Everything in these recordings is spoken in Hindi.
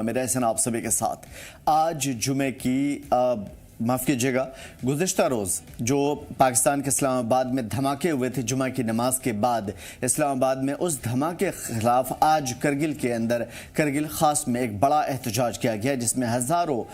मेरा एहसान आप सभी के साथ। आज जुमे की माफ़ कीजिएगा, गुज़िश्ता रोज़ जो पाकिस्तान के इस्लामाबाद में धमाके हुए थे जुमा की नमाज के बाद, इस्लामाबाद में उस धमाके के ख़िलाफ़ आज करगिल के अंदर करगिल ख़ास में एक बड़ा एहतजाज किया गया जिसमें हज़ारों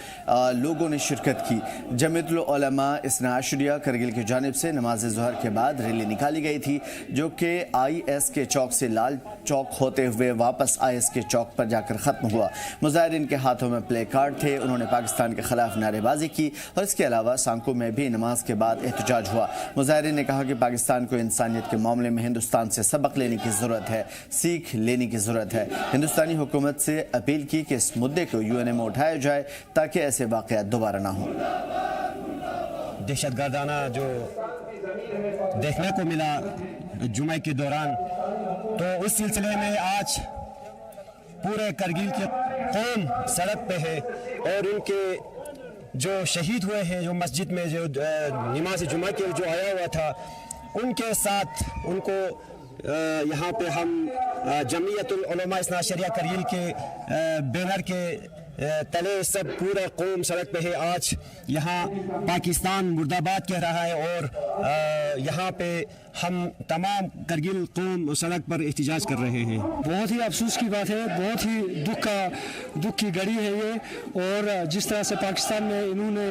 लोगों ने शिरकत की। जमीयतुल उलमा इस्ना अशरिया करगिल की जानिब से नमाज ज़ोहर के बाद रैली निकाली गई थी जो कि IS के चौक से लाल चौक होते हुए वापस IS के चौक पर जाकर ख़त्म हुआ। मुजाहिरीन के हाथों में प्ले कार्ड थे, उन्होंने पाकिस्तान के ख़िलाफ़ नारेबाजी की और इसके अलावा सांको में भी नमाज के बाद एहतजाज हुआ। मुजाहिरीन ने कहा कि पाकिस्तान को इंसानियत के मामले में हिंदुस्तान से सबक लेने की ज़रूरत है, सीख लेने की ज़रूरत है। हिंदुस्तानी हुकूमत से अपील की कि इस मुद्दे को UN में उठाया जाए ताकि ऐसे वाक़यात दोबारा ना हों। दहशतगर्दाना जो देखने को मिला जुमे के दौरान, तो उस सिलसिले में आज पूरे करगिल की कौम सड़क पे है और उनके जो शहीद हुए हैं, जो मस्जिद में जो नमाज जुमा के जो आया हुआ था, उनके साथ उनको यहाँ पे हम जमीयतुल उलमा इस्ना अशरिया करगिल के बैनर के तले सब पूरा कौम सड़क पे है। आज यहाँ पाकिस्तान मुर्दाबाद कह रहा है और यहाँ पे हम तमाम करगिल कौम सड़क पर एहतजाज कर रहे हैं। बहुत ही अफसोस की बात है, बहुत ही दुख की घड़ी है ये। और जिस तरह से पाकिस्तान में इन्होंने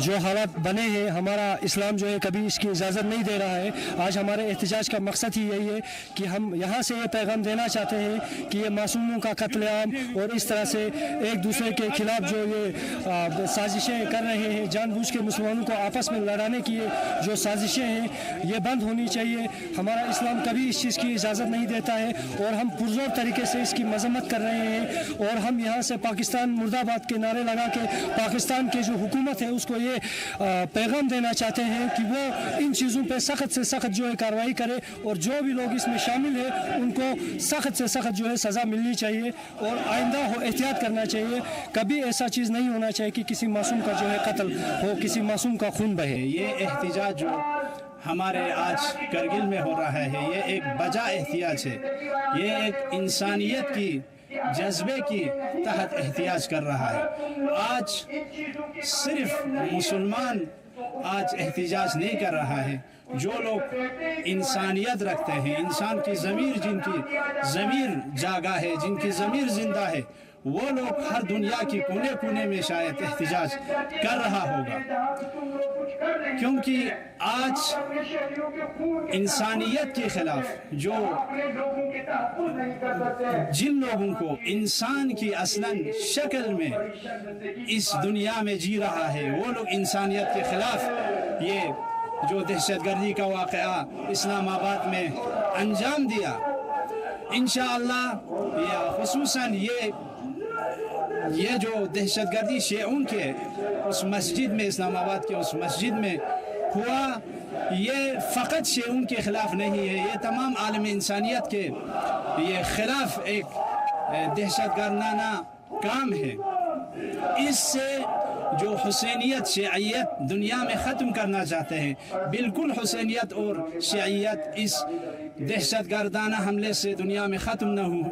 जो हालात बने हैं, हमारा इस्लाम जो है कभी इसकी इजाज़त नहीं दे रहा है। आज हमारे एहतजाज का मकसद ही यही है कि हम यहाँ से ये पैगाम देना चाहते हैं कि ये मासूमों का कत्लेआम और इस तरह से एक दूसरे के खिलाफ जो ये साजिशें कर रहे हैं, जानबूझ के मुसलमानों को आपस में लड़ाने की जो साजिशें हैं, ये बंद होनी चाहिए। हमारा इस्लाम कभी इस चीज़ की इजाज़त नहीं देता है और हम पुरजोर तरीके से इसकी मजम्मत कर रहे हैं। और हम यहाँ से पाकिस्तान मुर्दाबाद के नारे लगा के पाकिस्तान की जो हुकूमत है उसको ये पैगाम देना चाहते हैं कि वो इन चीज़ों पे सख्त से सख्त जो है कार्रवाई करे और जो भी लोग इसमें शामिल है उनको सख्त से सख्त जो है सज़ा मिलनी चाहिए और आइंदा हो एहतियात करना चाहिए। कभी ऐसा चीज़ नहीं होना चाहिए कि किसी मासूम का जो है कत्ल हो, किसी मासूम का खून बहे। ये एहतजाज जो हमारे आज करगिल में हो रहा है, ये एक बजा एहतियाज है, ये एक इंसानियत की जज्बे की तहत एहतियाज कर रहा है। आज सिर्फ मुसलमान आज एहतिजाज नहीं कर रहा है, जो लोग इंसानियत रखते हैं, इंसान की ज़मीर, जिनकी ज़मीर जागा है, जिनकी ज़मीर जिंदा है, वो लोग हर दुनिया की कोने कोने में शायद एहतिजाज कर रहा होगा। क्योंकि आज इंसानियत के खिलाफ जो जिन लोगों को इंसान की असलन शक्ल में इस दुनिया में जी रहा है, वो लोग इंसानियत के खिलाफ ये जो दहशतगर्दी का वाक़या इस्लामाबाद में अंजाम दिया, इंशाअल्लाह या खुसूसन ये जो दहशतगर्दी शियों के उस मस्जिद में, इस्लामाबाद के उस मस्जिद में हुआ, ये फ़कत शियों के ख़िलाफ़ नहीं है, ये तमाम आलम इंसानियत के ये ख़िलाफ़ एक दहशतगर्दाना काम है। इससे जो हुसैनियत शियत दुनिया में ख़त्म करना चाहते हैं, बिल्कुल हुसैनियत और शियत इस दहशतगर्दाना हमले से दुनिया में ख़त्म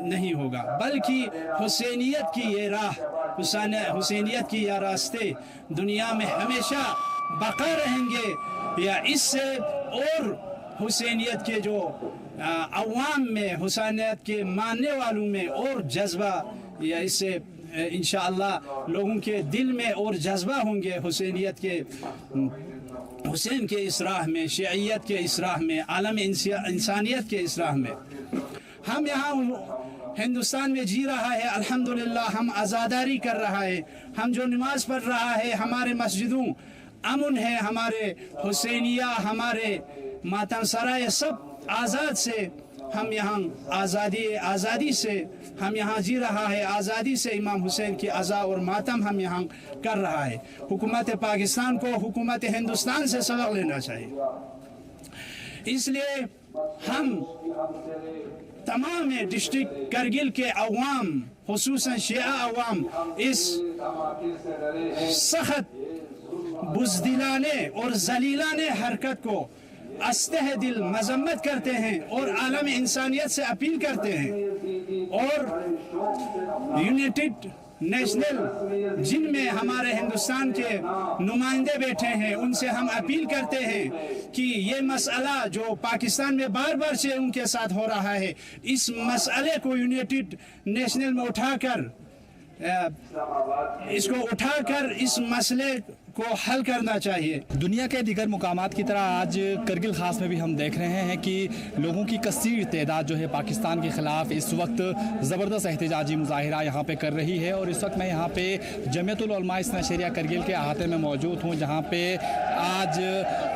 नहीं होगा, बल्कि हुसैनियत की ये राह, हुसैनियत की यह रास्ते दुनिया में हमेशा बका रहेंगे। या इससे और हुसैनियत के जो अवाम में, हुसैनियत के मानने वालों में और जज्बा, या इससे इंशाअल्लाह लोगों के दिल में और जज्बा होंगे हुसैनियत के, हुसैन के इस राह में, शियत के इस राह में, आलम इंसानियत के इस राह में। हम यहाँ हिंदुस्तान में जी रहा है, अल्हम्दुलिल्लाह, हम आज़ादारी कर रहा है, हम जो नमाज पढ़ रहा है, हमारे मस्जिदों अमन है, हमारे हुसैनिया, हमारे मातम सराय सब आज़ाद से हम यहाँ आज़ादी से हम यहाँ जी रहा है, आज़ादी से इमाम हुसैन की अज़ा और मातम हम यहाँ कर रहा है। हुकूमत पाकिस्तान को हुकूमत हिंदुस्तान से सबक लेना चाहिए। इसलिए हम तमाम डिस्ट्रिक्ट करगिल के अवाम, खुसूसन शिया अवाम, इस सख्त बुज़दिलाने और जलीलाने हरकत को अस्तह दिल मजम्मत करते हैं और आलम इंसानियत से अपील करते हैं और यूनाइटेड नेशनल जिनमें हमारे हिंदुस्तान के नुमाइंदे बैठे हैं, उनसे हम अपील करते हैं कि ये मसला जो पाकिस्तान में बार बार से उनके साथ हो रहा है, इस मसले को यूनाइटेड नेशनल में उठाकर इस मसले को हल करना चाहिए। दुनिया के दीगर मुकामात की तरह आज करगिल खास में भी हम देख रहे हैं कि लोगों की कसीर तादाद जो है पाकिस्तान के ख़िलाफ़ इस वक्त ज़बरदस्त एहतजाजी मुजाहिरा यहाँ पे कर रही है। और इस वक्त मैं यहाँ पे जमीयतुल उलमा इस्ना शरिया करगिल के अहाते में मौजूद हूँ, जहाँ पे आज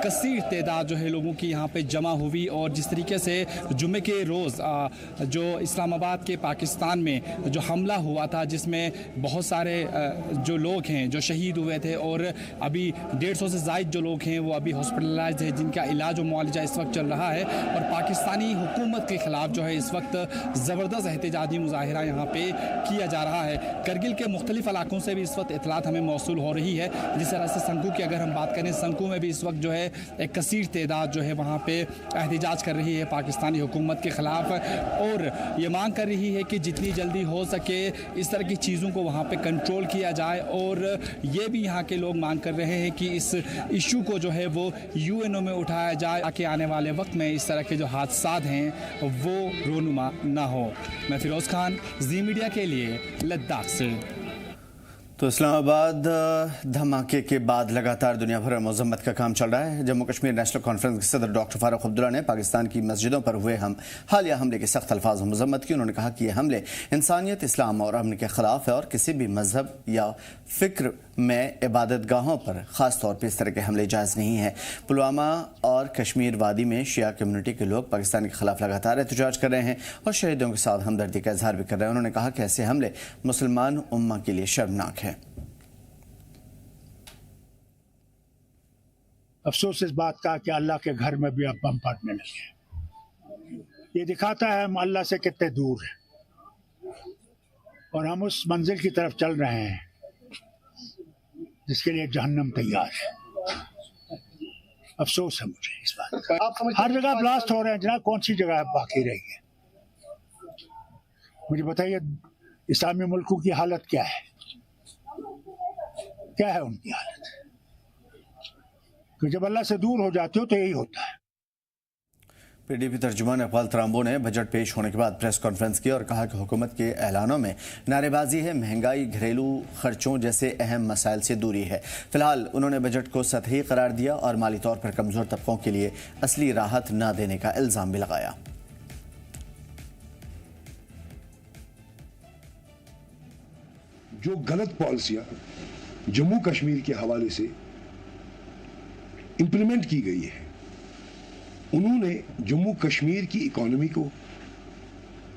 कसीर तादाद जो है लोगों की यहाँ पे जमा हुई। और जिस तरीके से जुमे के रोज़ जो इस्लामाबाद के पाकिस्तान में जो हमला हुआ था, जिसमें बहुत सारे जो लोग हैं जो शहीद हुए थे, और अभी 150 से ज़ायद जो लोग हैं वो अभी हॉस्पिटलाइज्ड है, जिनका इलाज और मुआलजा इस वक्त चल रहा है। और पाकिस्तानी हुकूमत के ख़िलाफ़ जो है इस वक्त ज़बरदस्त एहतजाजी मुजाहिरा यहाँ पे किया जा रहा है। करगिल के मुख्तलिफ इलाकों से भी इस वक्त इतलात हमें मौसूल हो रही है। जिस तरह से संकू की अगर हम बात करें, संकू में भी इस वक्त जो है एक कसीर तादाद जो है वहाँ पर एहतजाज कर रही है पाकिस्तानी हुकूमत के ख़िलाफ़, और ये मांग कर रही है कि जितनी जल्दी हो सके इस तरह की चीज़ों को वहाँ पर कंट्रोल किया जाए। और ये भी यहाँ के लोग मांग कर रहे हैं कि इस इशू को जो है वो यूएनओ में उठाया जाए, ताकि आने वाले वक्त में इस तरह के जो हादसात हैं वो रोनुमा ना हो। मैं फिरोज़ खान, जी मीडिया के लिए लद्दाख से। तो इस्लामाबाद धमाके के बाद लगातार दुनिया भर में मजम्मत का काम चल रहा है। जम्मू कश्मीर नेशनल कॉन्फ्रेंस के सदर डॉक्टर फारूक अब्दुल्ला ने पाकिस्तान की मस्जिदों पर हुए हालिया हमले की सख्त अल्फाज में मजम्मत की। उन्होंने कहा कि यह हमले इंसानियत, इस्लाम और अमन के खिलाफ है और किसी भी मजहब या फिक्र में इबादत गाहों पर ख़ास तौर पर इस तरह के हमले जायज़ नहीं है। पुलवामा और कश्मीर वादी में शिया कम्युनिटी के लोग पाकिस्तान के खिलाफ लगातार एहतजाज कर रहे हैं और शहीदों के साथ हमदर्दी का इजहार भी कर रहे हैं। उन्होंने कहा कि ऐसे हमले मुसलमान उम्मा के लिए शर्मनाक है। अफसोस इस बात का कि अल्लाह के घर में भी अब बम फटने लगे। ये दिखाता है हम अल्लाह से कितने दूर हैं और हम उस मंजिल की तरफ चल रहे हैं जिसके लिए जहन्नम तैयार है। अफसोस है मुझे इस बात का। हर जगह ब्लास्ट हो रहे हैं जनाब, कौन सी जगह बाकी रही है? मुझे बताइए इस्लामी मुल्कों की हालत क्या है? क्या है उनकी हालत? जब अल्लाह से दूर हो जाते हो तो यही होता है। पीडीपी तर्जुमान इकबाल तरांबो ने बजट पेश होने के बाद प्रेस कॉन्फ्रेंस की और कहा कि हुकूमत के ऐलानों में नारेबाजी है, महंगाई, घरेलू खर्चों जैसे अहम मसाइल से दूरी है। फिलहाल उन्होंने बजट को सतही करार दिया और माली तौर पर कमजोर तबकों के लिए असली राहत न देने का इल्जाम भी लगाया। जो गलत पॉलिसियां जम्मू कश्मीर के हवाले से इंप्लीमेंट की गई है, उन्होंने जम्मू कश्मीर की इकोनॉमी को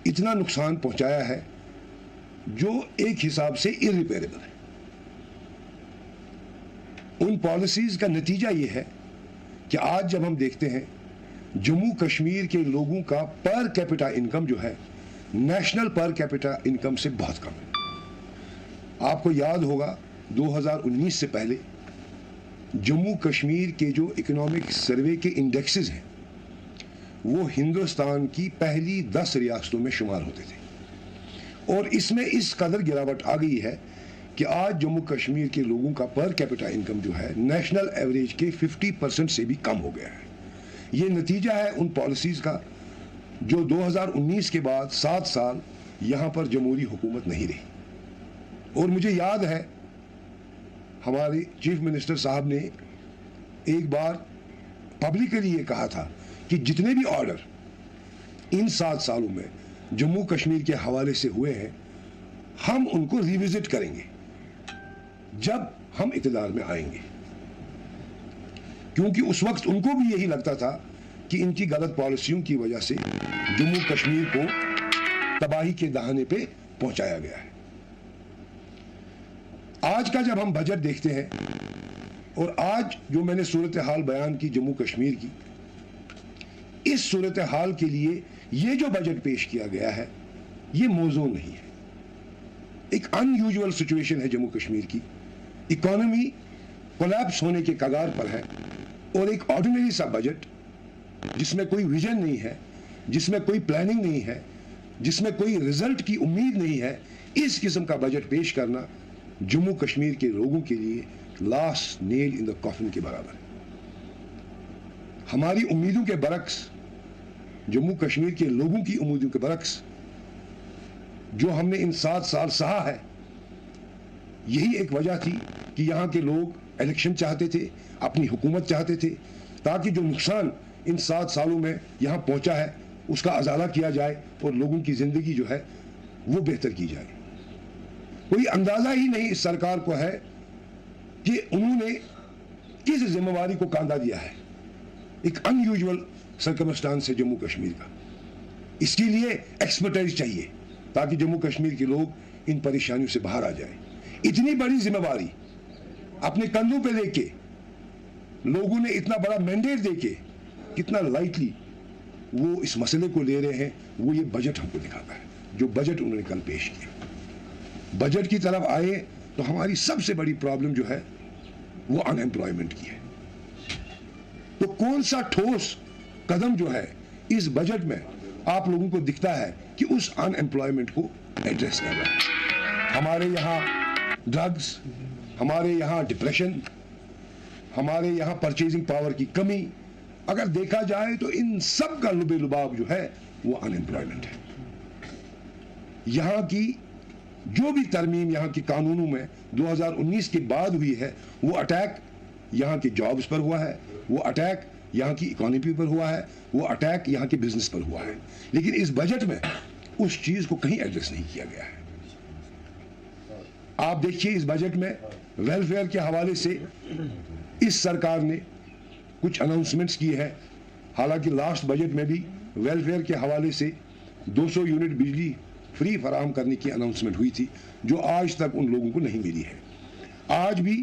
इतना नुकसान पहुंचाया है जो एक हिसाब से इररिपेरेबल है। उन पॉलिसीज का नतीजा यह है कि आज जब हम देखते हैं जम्मू कश्मीर के लोगों का पर कैपिटा इनकम जो है नेशनल पर कैपिटा इनकम से बहुत कम है। आपको याद होगा 2019 से पहले जम्मू कश्मीर के जो इकोनॉमिक सर्वे के इंडेक्सेस हैं वो हिंदुस्तान की पहली 10 रियासतों में शुमार होते थे और इसमें इस कदर गिरावट आ गई है कि आज जम्मू कश्मीर के लोगों का पर कैपिटा इनकम जो है नेशनल एवरेज के 50% से भी कम हो गया है। ये नतीजा है उन पॉलिसीज का जो 2019 के बाद 7 साल यहाँ पर जमहूरी हुकूमत नहीं रही। और मुझे याद है हमारे चीफ मिनिस्टर साहब ने एक बार पब्लिकली ये कहा था कि जितने भी ऑर्डर इन 7 सालों में जम्मू कश्मीर के हवाले से हुए हैं हम उनको रिविजिट करेंगे जब हम इक़्तिदार में आएंगे, क्योंकि उस वक्त उनको भी यही लगता था कि इनकी गलत पॉलिसियों की वजह से जम्मू कश्मीर को तबाही के दहाने पे पहुंचाया गया है। आज का जब हम बजट देखते हैं और आज जो मैंने सूरत हाल बयान की जम्मू कश्मीर की, इस सूरत हाल के लिए ये जो बजट पेश किया गया है ये मौजू नहीं है। एक अनयूजुअल सिचुएशन है जम्मू कश्मीर की, इकोनॉमी कोलैप्स होने के कगार पर है और एक ऑर्डिनरी सा बजट जिसमें कोई विजन नहीं है, जिसमें कोई प्लानिंग नहीं है, जिसमें कोई रिजल्ट की उम्मीद नहीं है, इस किस्म का बजट पेश करना जम्मू कश्मीर के लोगों के लिए last nail in the coffin के बराबर है। हमारी उम्मीदों के बरक्स, जम्मू कश्मीर के लोगों की उम्मीदों के बरक्स जो हमने इन 7 साल सहा है, यही एक वजह थी कि यहाँ के लोग इलेक्शन चाहते थे, अपनी हुकूमत चाहते थे, ताकि जो नुकसान इन 7 सालों में यहाँ पहुँचा है उसका अजाला किया जाए और लोगों की ज़िंदगी जो है वो बेहतर की जाए। कोई अंदाज़ा ही नहीं इस सरकार को है कि उन्होंने किस जिम्मेवारी को कांधा दिया है। एक अनयूजुअल सर्कमस्टांस है जम्मू कश्मीर का। इसके लिए एक्सपर्टाइज चाहिए ताकि जम्मू कश्मीर के लोग इन परेशानियों से बाहर आ जाए। इतनी बड़ी जिम्मेवारी अपने कंधों पे लेके लोगों ने इतना बड़ा मैंडेट देके कितना लाइटली वो इस मसले को ले रहे हैं, वो ये बजट हमको दिखाता है। जो बजट उन्होंने कल पेश किया, बजट की तरफ आए तो हमारी सबसे बड़ी प्रॉब्लम जो है वो अनएम्प्लॉयमेंट की है। तो कौन सा ठोस कदम जो है इस बजट में आप लोगों को दिखता है कि उस अनएम्प्लॉयमेंट को एड्रेस कर रहा है। हमारे यहाँ ड्रग्स, हमारे यहाँ डिप्रेशन, हमारे यहाँ परचेजिंग पावर की कमी, अगर देखा जाए तो इन सब का लुबे लुबाब जो है वो अनएम्प्लॉयमेंट है। यहाँ की जो भी तरमीम यहाँ के कानूनों में 2019 के बाद हुई है, वो अटैक यहाँ के जॉब्स पर हुआ है, वो अटैक यहाँ की इकोनॉमी पर हुआ है, वो अटैक यहाँ के बिजनेस पर हुआ है। लेकिन इस बजट में उस चीज को कहीं एड्रेस नहीं किया गया है। आप देखिए इस बजट में वेलफेयर के हवाले से इस सरकार ने कुछ अनाउंसमेंट्स की है। हालांकि लास्ट बजट में भी वेलफेयर के हवाले से 200 यूनिट बिजली फ्री फराहम करने की अनाउंसमेंट हुई थी, जो आज तक उन लोगों को नहीं मिली है। आज भी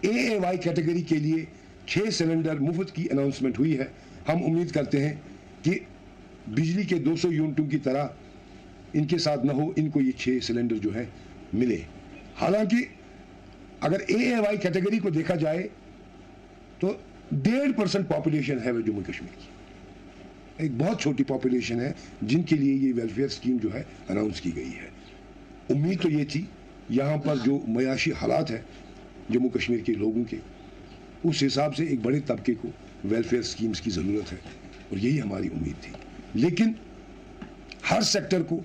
AAY कैटेगरी के लिए 6 सिलेंडर मुफ्त की अनाउंसमेंट हुई है। हम उम्मीद करते हैं कि बिजली के 200 यूनिटों की तरह इनके साथ न हो, इनको ये 6 सिलेंडर जो है मिले। हालांकि अगर AAY कैटेगरी को देखा जाए तो 1.5% पॉपुलेशन है वह जम्मू कश्मीर की, एक बहुत छोटी पॉपुलेशन है जिनके लिए ये वेलफेयर स्कीम जो है अनाउंस की गई है। उम्मीद तो ये थी यहाँ पर जो मयाशी हालात है जम्मू कश्मीर के लोगों के, उस हिसाब से एक बड़े तबके को वेलफेयर स्कीम्स की ज़रूरत है और यही हमारी उम्मीद थी। लेकिन हर सेक्टर को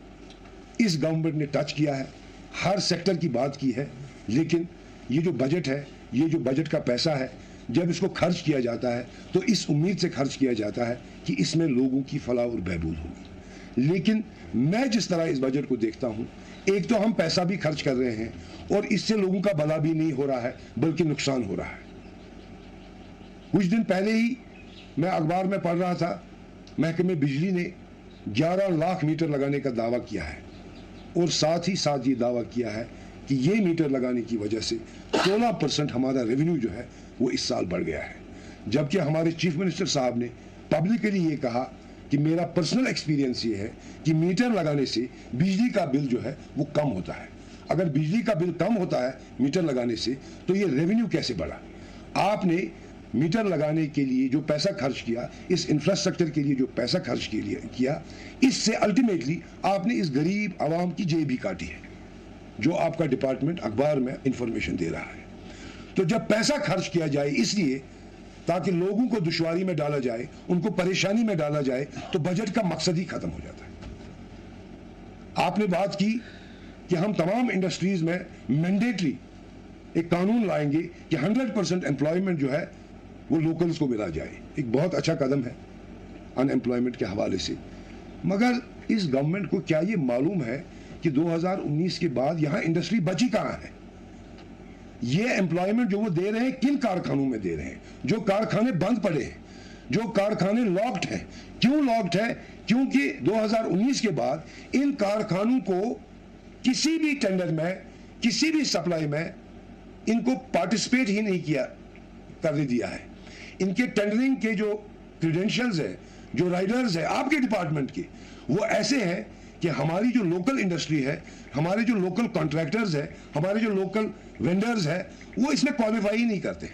इस गवर्नमेंट ने टच किया है, हर सेक्टर की बात की है। लेकिन ये जो बजट है, ये जो बजट का पैसा है, जब इसको खर्च किया जाता है तो इस उम्मीद से खर्च किया जाता है कि इसमें लोगों की फलाह और बहबूद होगी। लेकिन मैं जिस तरह इस बजट को देखता हूं, एक तो हम पैसा भी खर्च कर रहे हैं और इससे लोगों का भला भी नहीं हो रहा है बल्कि नुकसान हो रहा है। कुछ दिन पहले ही मैं अखबार में पढ़ रहा था, महकमे बिजली ने 11 लाख मीटर लगाने का दावा किया है और साथ ही साथ ये दावा किया है कि ये मीटर लगाने की वजह से 16% हमारा रेवेन्यू जो है वो इस साल बढ़ गया है। जबकि हमारे चीफ मिनिस्टर साहब ने पब्लिकली ये कहा कि मेरा पर्सनल एक्सपीरियंस ये है कि मीटर लगाने से बिजली का बिल जो है वो कम होता है। अगर बिजली का बिल कम होता है मीटर लगाने से तो ये रेवेन्यू कैसे बढ़ा? आपने मीटर लगाने के लिए जो पैसा खर्च किया, इस इंफ्रास्ट्रक्चर के लिए जो पैसा खर्च किया, इससे अल्टीमेटली आपने इस गरीब आवाम की जेब भी काटी है, जो आपका डिपार्टमेंट अखबार में इंफॉर्मेशन दे रहा है। तो जब पैसा खर्च किया जाए इसलिए ताकि लोगों को दुश्वारी में डाला जाए, उनको परेशानी में डाला जाए, तो बजट का मकसद ही खत्म हो जाता है। आपने बात की कि हम तमाम इंडस्ट्रीज में मैंडेटरी एक कानून लाएंगे कि 100% एम्प्लॉयमेंट जो है वो लोकल्स को मिला जाए। एक बहुत अच्छा कदम है अनएम्प्लॉयमेंट के हवाले से। मगर इस गवर्नमेंट को क्या ये मालूम है कि 2019 के बाद यहाँ इंडस्ट्री बची कहाँ है? ये एम्प्लॉयमेंट जो वो दे रहे हैं किन कारखानों में दे रहे हैं? जो कारखाने बंद पड़े हैं, जो कारखाने लॉक्ड हैं। क्यों लॉक्ड है? क्योंकि 2019 के बाद इन कारखानों को किसी भी टेंडर में, किसी भी सप्लाई में इनको पार्टिसिपेट ही नहीं किया करने दिया है। इनके टेंडरिंग के जो क्रेडेंशियल्स है, जो राइडर्स है आपके डिपार्टमेंट के, वो ऐसे हैं कि हमारी जो लोकल इंडस्ट्री है, हमारे जो लोकल कॉन्ट्रैक्टर्स है, हमारे जो लोकल वेंडर्स है, वो इसमें क्वालिफाई ही नहीं करते।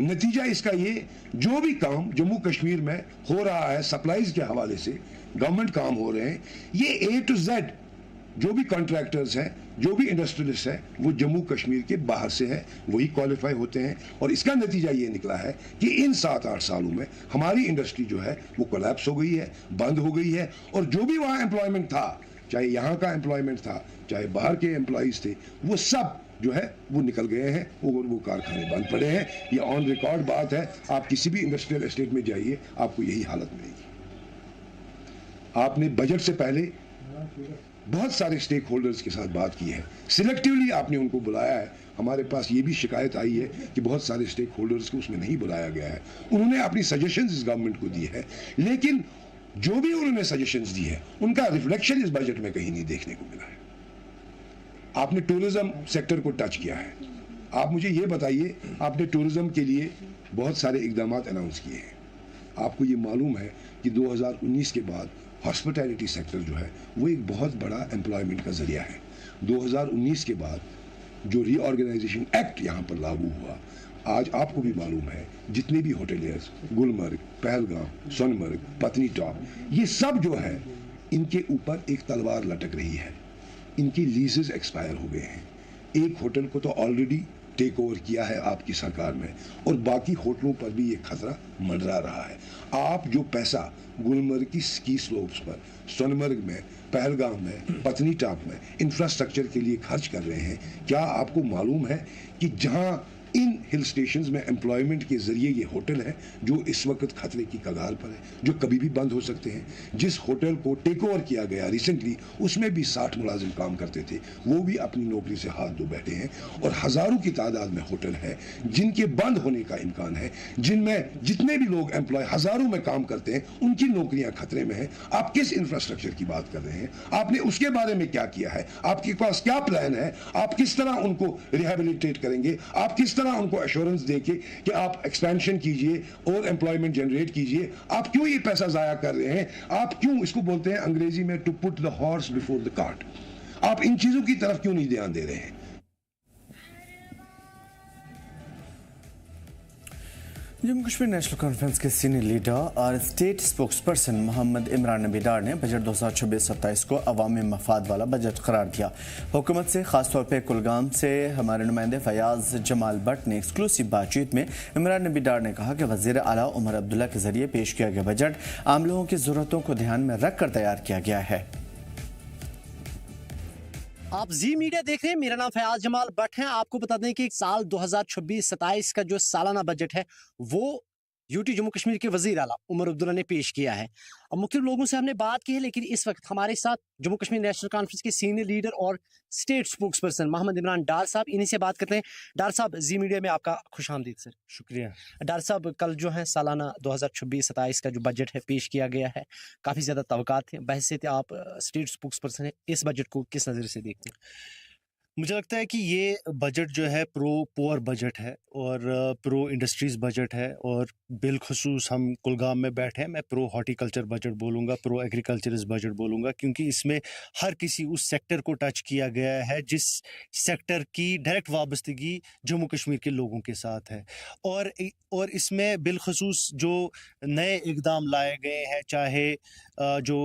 नतीजा इसका ये, जो भी काम जम्मू कश्मीर में हो रहा है सप्लाईज के हवाले से, गवर्नमेंट काम हो रहे हैं, ये A to Z जो भी कॉन्ट्रैक्टर्स हैं जो भी इंडस्ट्रियलिस्ट है वो जम्मू कश्मीर के बाहर से है, वही क्वालिफाई होते हैं। और इसका नतीजा ये निकला है कि इन 7-8 सालों में हमारी इंडस्ट्री जो है वो कोलैप्स हो गई है, बंद हो गई है। और जो भी वहाँ एम्प्लॉयमेंट था, चाहे यहाँ का एम्प्लॉयमेंट था, चाहे बाहर के एम्प्लॉयज़ थे, वो सब जो है वो निकल गए हैं और वो कारखाने बंद पड़े हैं। ये ऑन रिकॉर्ड बात है, आप किसी भी इंडस्ट्रियल एस्टेट में जाइए, आपको यही हालत मिलेगी। आपने बजट से पहले बहुत सारे स्टेक होल्डर्स के साथ बात की है, सिलेक्टिवली आपने उनको बुलाया है। हमारे पास ये भी शिकायत आई है कि बहुत सारे स्टेक होल्डर्स को उसमें नहीं बुलाया गया है। उन्होंने अपनी सजेशंस इस गवर्नमेंट को दी है, लेकिन जो भी उन्होंने सजेशंस दी है उनका रिफ्लेक्शन इस बजट में कहीं नहीं देखने को मिला है। आपने टूरिज्म सेक्टर को टच किया है। आप मुझे ये बताइए, आपने टूरिज्म के लिए बहुत सारे इकदाम अनाउंस किए हैं। आपको ये मालूम है कि 2019 के बाद हॉस्पिटैलिटी सेक्टर जो है वो एक बहुत बड़ा एम्प्लॉयमेंट का जरिया है। 2019 के बाद जो रीऑर्गेनाइजेशन एक्ट यहाँ पर लागू हुआ, आज आपको भी मालूम है जितने भी होटलियर्स, गुलमर्ग, पहलगाम, सोनमर्ग, पत्नी टॉप, ये सब जो है इनके ऊपर एक तलवार लटक रही है। इनकी लीजेस एक्सपायर हो गए हैं। एक होटल को तो ऑलरेडी टेक ओवर किया है आपकी सरकार में, और बाकी होटलों पर भी ये खतरा मंडरा रहा है। आप जो पैसा गुलमर्ग की स्की स्लोप्स पर, सोनमर्ग में, पहलगाम में, पत्नी टॉप में इंफ्रास्ट्रक्चर के लिए खर्च कर रहे हैं, क्या आपको मालूम है कि जहां इन हिल स्टेशंस में एम्प्लॉयमेंट के जरिए ये होटल है जो इस वक्त खतरे की कगार पर है, जो कभी भी बंद हो सकते हैं। जिस होटल को टेक ओवर किया गया रिसेंटली, उसमें भी 60 मुलाजिम काम करते थे, वो भी अपनी नौकरी से हाथ धो बैठे हैं। और हज़ारों की तादाद में होटल है जिनके बंद होने का इम्कान है, जिनमें जितने भी लोग एम्प्लॉय हज़ारों में काम करते हैं, उनकी नौकरियां खतरे में हैं। आप किस इंफ्रास्ट्रक्चर की बात कर रहे हैं? आपने उसके बारे में क्या किया है? आपके पास क्या प्लान है? आप किस तरह उनको रिहेबिलिटेट करेंगे? आप किस तरह उनको एश्योरेंस देके कि आप एक्सपेंशन कीजिए और एम्प्लॉयमेंट जनरेट कीजिए? आप क्यों ये पैसा जाया कर रहे हैं? आप क्यों, इसको बोलते हैं अंग्रेजी में to put the horse before the cart, आप इन चीजों की तरफ क्यों नहीं ध्यान दे रहे हैं? जम्मू कश्मीर नेशनल कॉन्फ्रेंस के सीनियर लीडर और स्टेट स्पोक्सपर्सन मोहम्मद इमरान नबी डार ने बजट 2026-27 को अवामी मफाद वाला बजट करार दिया। हुकूमत से खासतौर पर कुलगाम से हमारे नुमाइंदे फयाज जमाल भट्ट ने एक्सक्लूसिव बातचीत में इमरान नबी डार ने कहा कि वज़ीर आला उमर अब्दुल्ला के जरिए पेश किया गया बजट आम लोगों की ज़रूरतों को ध्यान में रखकर तैयार किया गया है। आप जी मीडिया देख रहे हैं, मेरा नाम फयाज जमाल भट्ट है। आपको बता दें कि साल 2026-27 का जो सालाना बजट है वो यूटी जम्मू कश्मीर के वजीर आला उमर अब्दुल्ला ने पेश किया है। अब मुख्तलिफ लोगों से हमने बात की है, लेकिन इस वक्त हमारे साथ जम्मू कश्मीर नेशनल कॉन्फ्रेंस के सीनियर लीडर और स्टेट स्पोक्सपर्सन मोहम्मद इमरान डार साहब, इन्हीं से बात करते हैं। डार साहब, जी मीडिया में आपका खुशामदीद सर। शुक्रिया। डार साहब, कल जो है सालाना 2026-27 का जो बजट है पेश किया गया है, काफ़ी ज़्यादा तवक्कात थे, बहस थे। आप स्टेट स्पोक्सपर्सन है, इस बजट को किस नज़र से देखते हैं? मुझे लगता है कि ये बजट जो है प्रो पुअर बजट है और प्रो इंडस्ट्रीज़ बजट है, और बिलखसूस हम कुलगाम में बैठे हैं, मैं प्रो हॉर्टिकल्चर बजट बोलूँगा, प्रो एग्रीकल्चरस बजट बोलूँगा, क्योंकि इसमें हर किसी उस सेक्टर को टच किया गया है जिस सेक्टर की डायरेक्ट वाबस्तगी जम्मू कश्मीर के लोगों के साथ है। और इसमें बिलखसूस जो नए इक़दाम लाए गए हैं, चाहे जो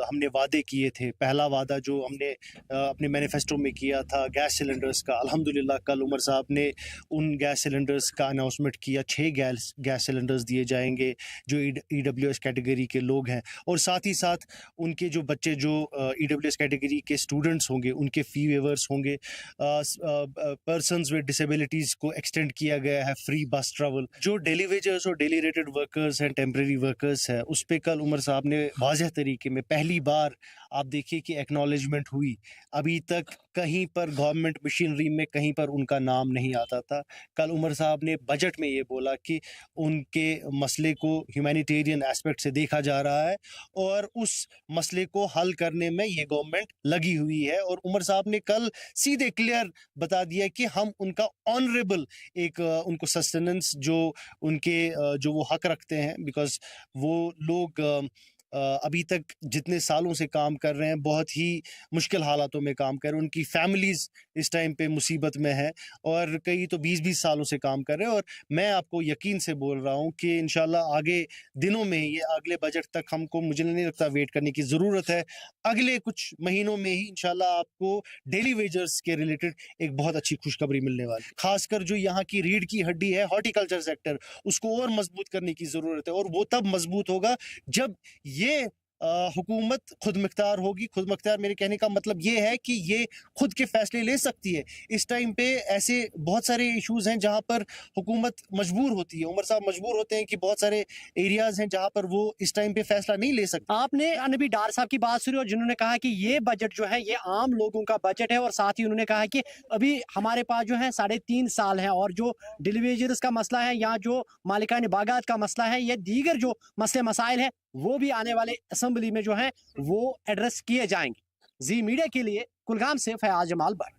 हमने वादे किए थे, पहला वादा जो हमने अपने मैनिफेस्टो में किया था गैस सिलेंडर्स का, अल्हम्दुलिल्लाह कल उमर साहब ने उन गैस सिलेंडर्स का अनाउंसमेंट किया। 6 गैस सिलेंडर्स दिए जाएंगे जो EWS कैटेगरी के लोग हैं, और साथ ही साथ उनके जो बच्चे जो EWS कैटेगरी के स्टूडेंट्स होंगे उनके फ़ी वेवर्स होंगे। पर्सनस विद डिसेबिलिटीज़ को एक्सटेंड किया गया है फ्री बस ट्रैवल। जो डेली वेजर्स और डेली रेटेड वर्कर्स हैं, टेम्प्रेरी वर्कर्स हैं, उस पर कल उमर साहब ने वाज़ेह तरीके में पहली बार आप देखिए कि एक्नॉलेजमेंट हुई। अभी तक कहीं पर गवर्नमेंट मशीनरी में कहीं पर उनका नाम नहीं आता था। कल उमर साहब ने बजट में ये बोला कि उनके मसले को ह्यूमैनिटेरियन एस्पेक्ट से देखा जा रहा है और उस मसले को हल करने में ये गवर्नमेंट लगी हुई है। और उमर साहब ने कल सीधे क्लियर बता दिया कि हम उनका ऑनरेबल एक उनको सस्टेनेंस जो उनके जो वो हक रखते हैं, बिकॉज वो लोग अभी तक जितने सालों से काम कर रहे हैं, बहुत ही मुश्किल हालातों में काम कर रहे हैं। उनकी फैमिलीज़ इस टाइम पे मुसीबत में है और कई तो 20-20 सालों से काम कर रहे हैं। और मैं आपको यकीन से बोल रहा हूँ कि इंशाल्लाह आगे दिनों में ही, अगले बजट तक हमको, मुझे नहीं लगता वेट करने की ज़रूरत है। अगले कुछ महीनों में ही इंशाल्लाह आपको डेली वेजर्स के रिलेटेड एक बहुत अच्छी खुशखबरी मिलने वाली है। खासकर जो यहाँ की रीढ़ की हड्डी है, हॉर्टिकल्चर सेक्टर, उसको और मजबूत करने की ज़रूरत है। और वो तब मजबूत होगा जब ये हुकूमत खुद मुख्तार होगी। खुद मुख्तार मेरे कहने का मतलब ये है कि ये खुद के फैसले ले सकती है। इस टाइम पे ऐसे बहुत सारे इश्यूज हैं जहां पर हुकूमत मजबूर होती है, उमर साहब मजबूर होते हैं कि बहुत सारे एरियाज हैं जहां पर वो इस टाइम पे फैसला नहीं ले सकते। आपने अनबी डार साहब की बात सुनी और जिन्होंने कहा कि ये बजट जो है ये आम लोगों का बजट है, और साथ ही उन्होंने कहा कि अभी हमारे पास जो है 3.5 साल है और जो डिलीवेजर्स का मसला है या जो मालिकाने बागात का मसला है, ये दीगर जो मसले मसाइल है वो भी आने वाले असेंबली में जो है वो एड्रेस किए जाएंगे। जी मीडिया के लिए कुलगाम से फयाज जमाल भट्ट।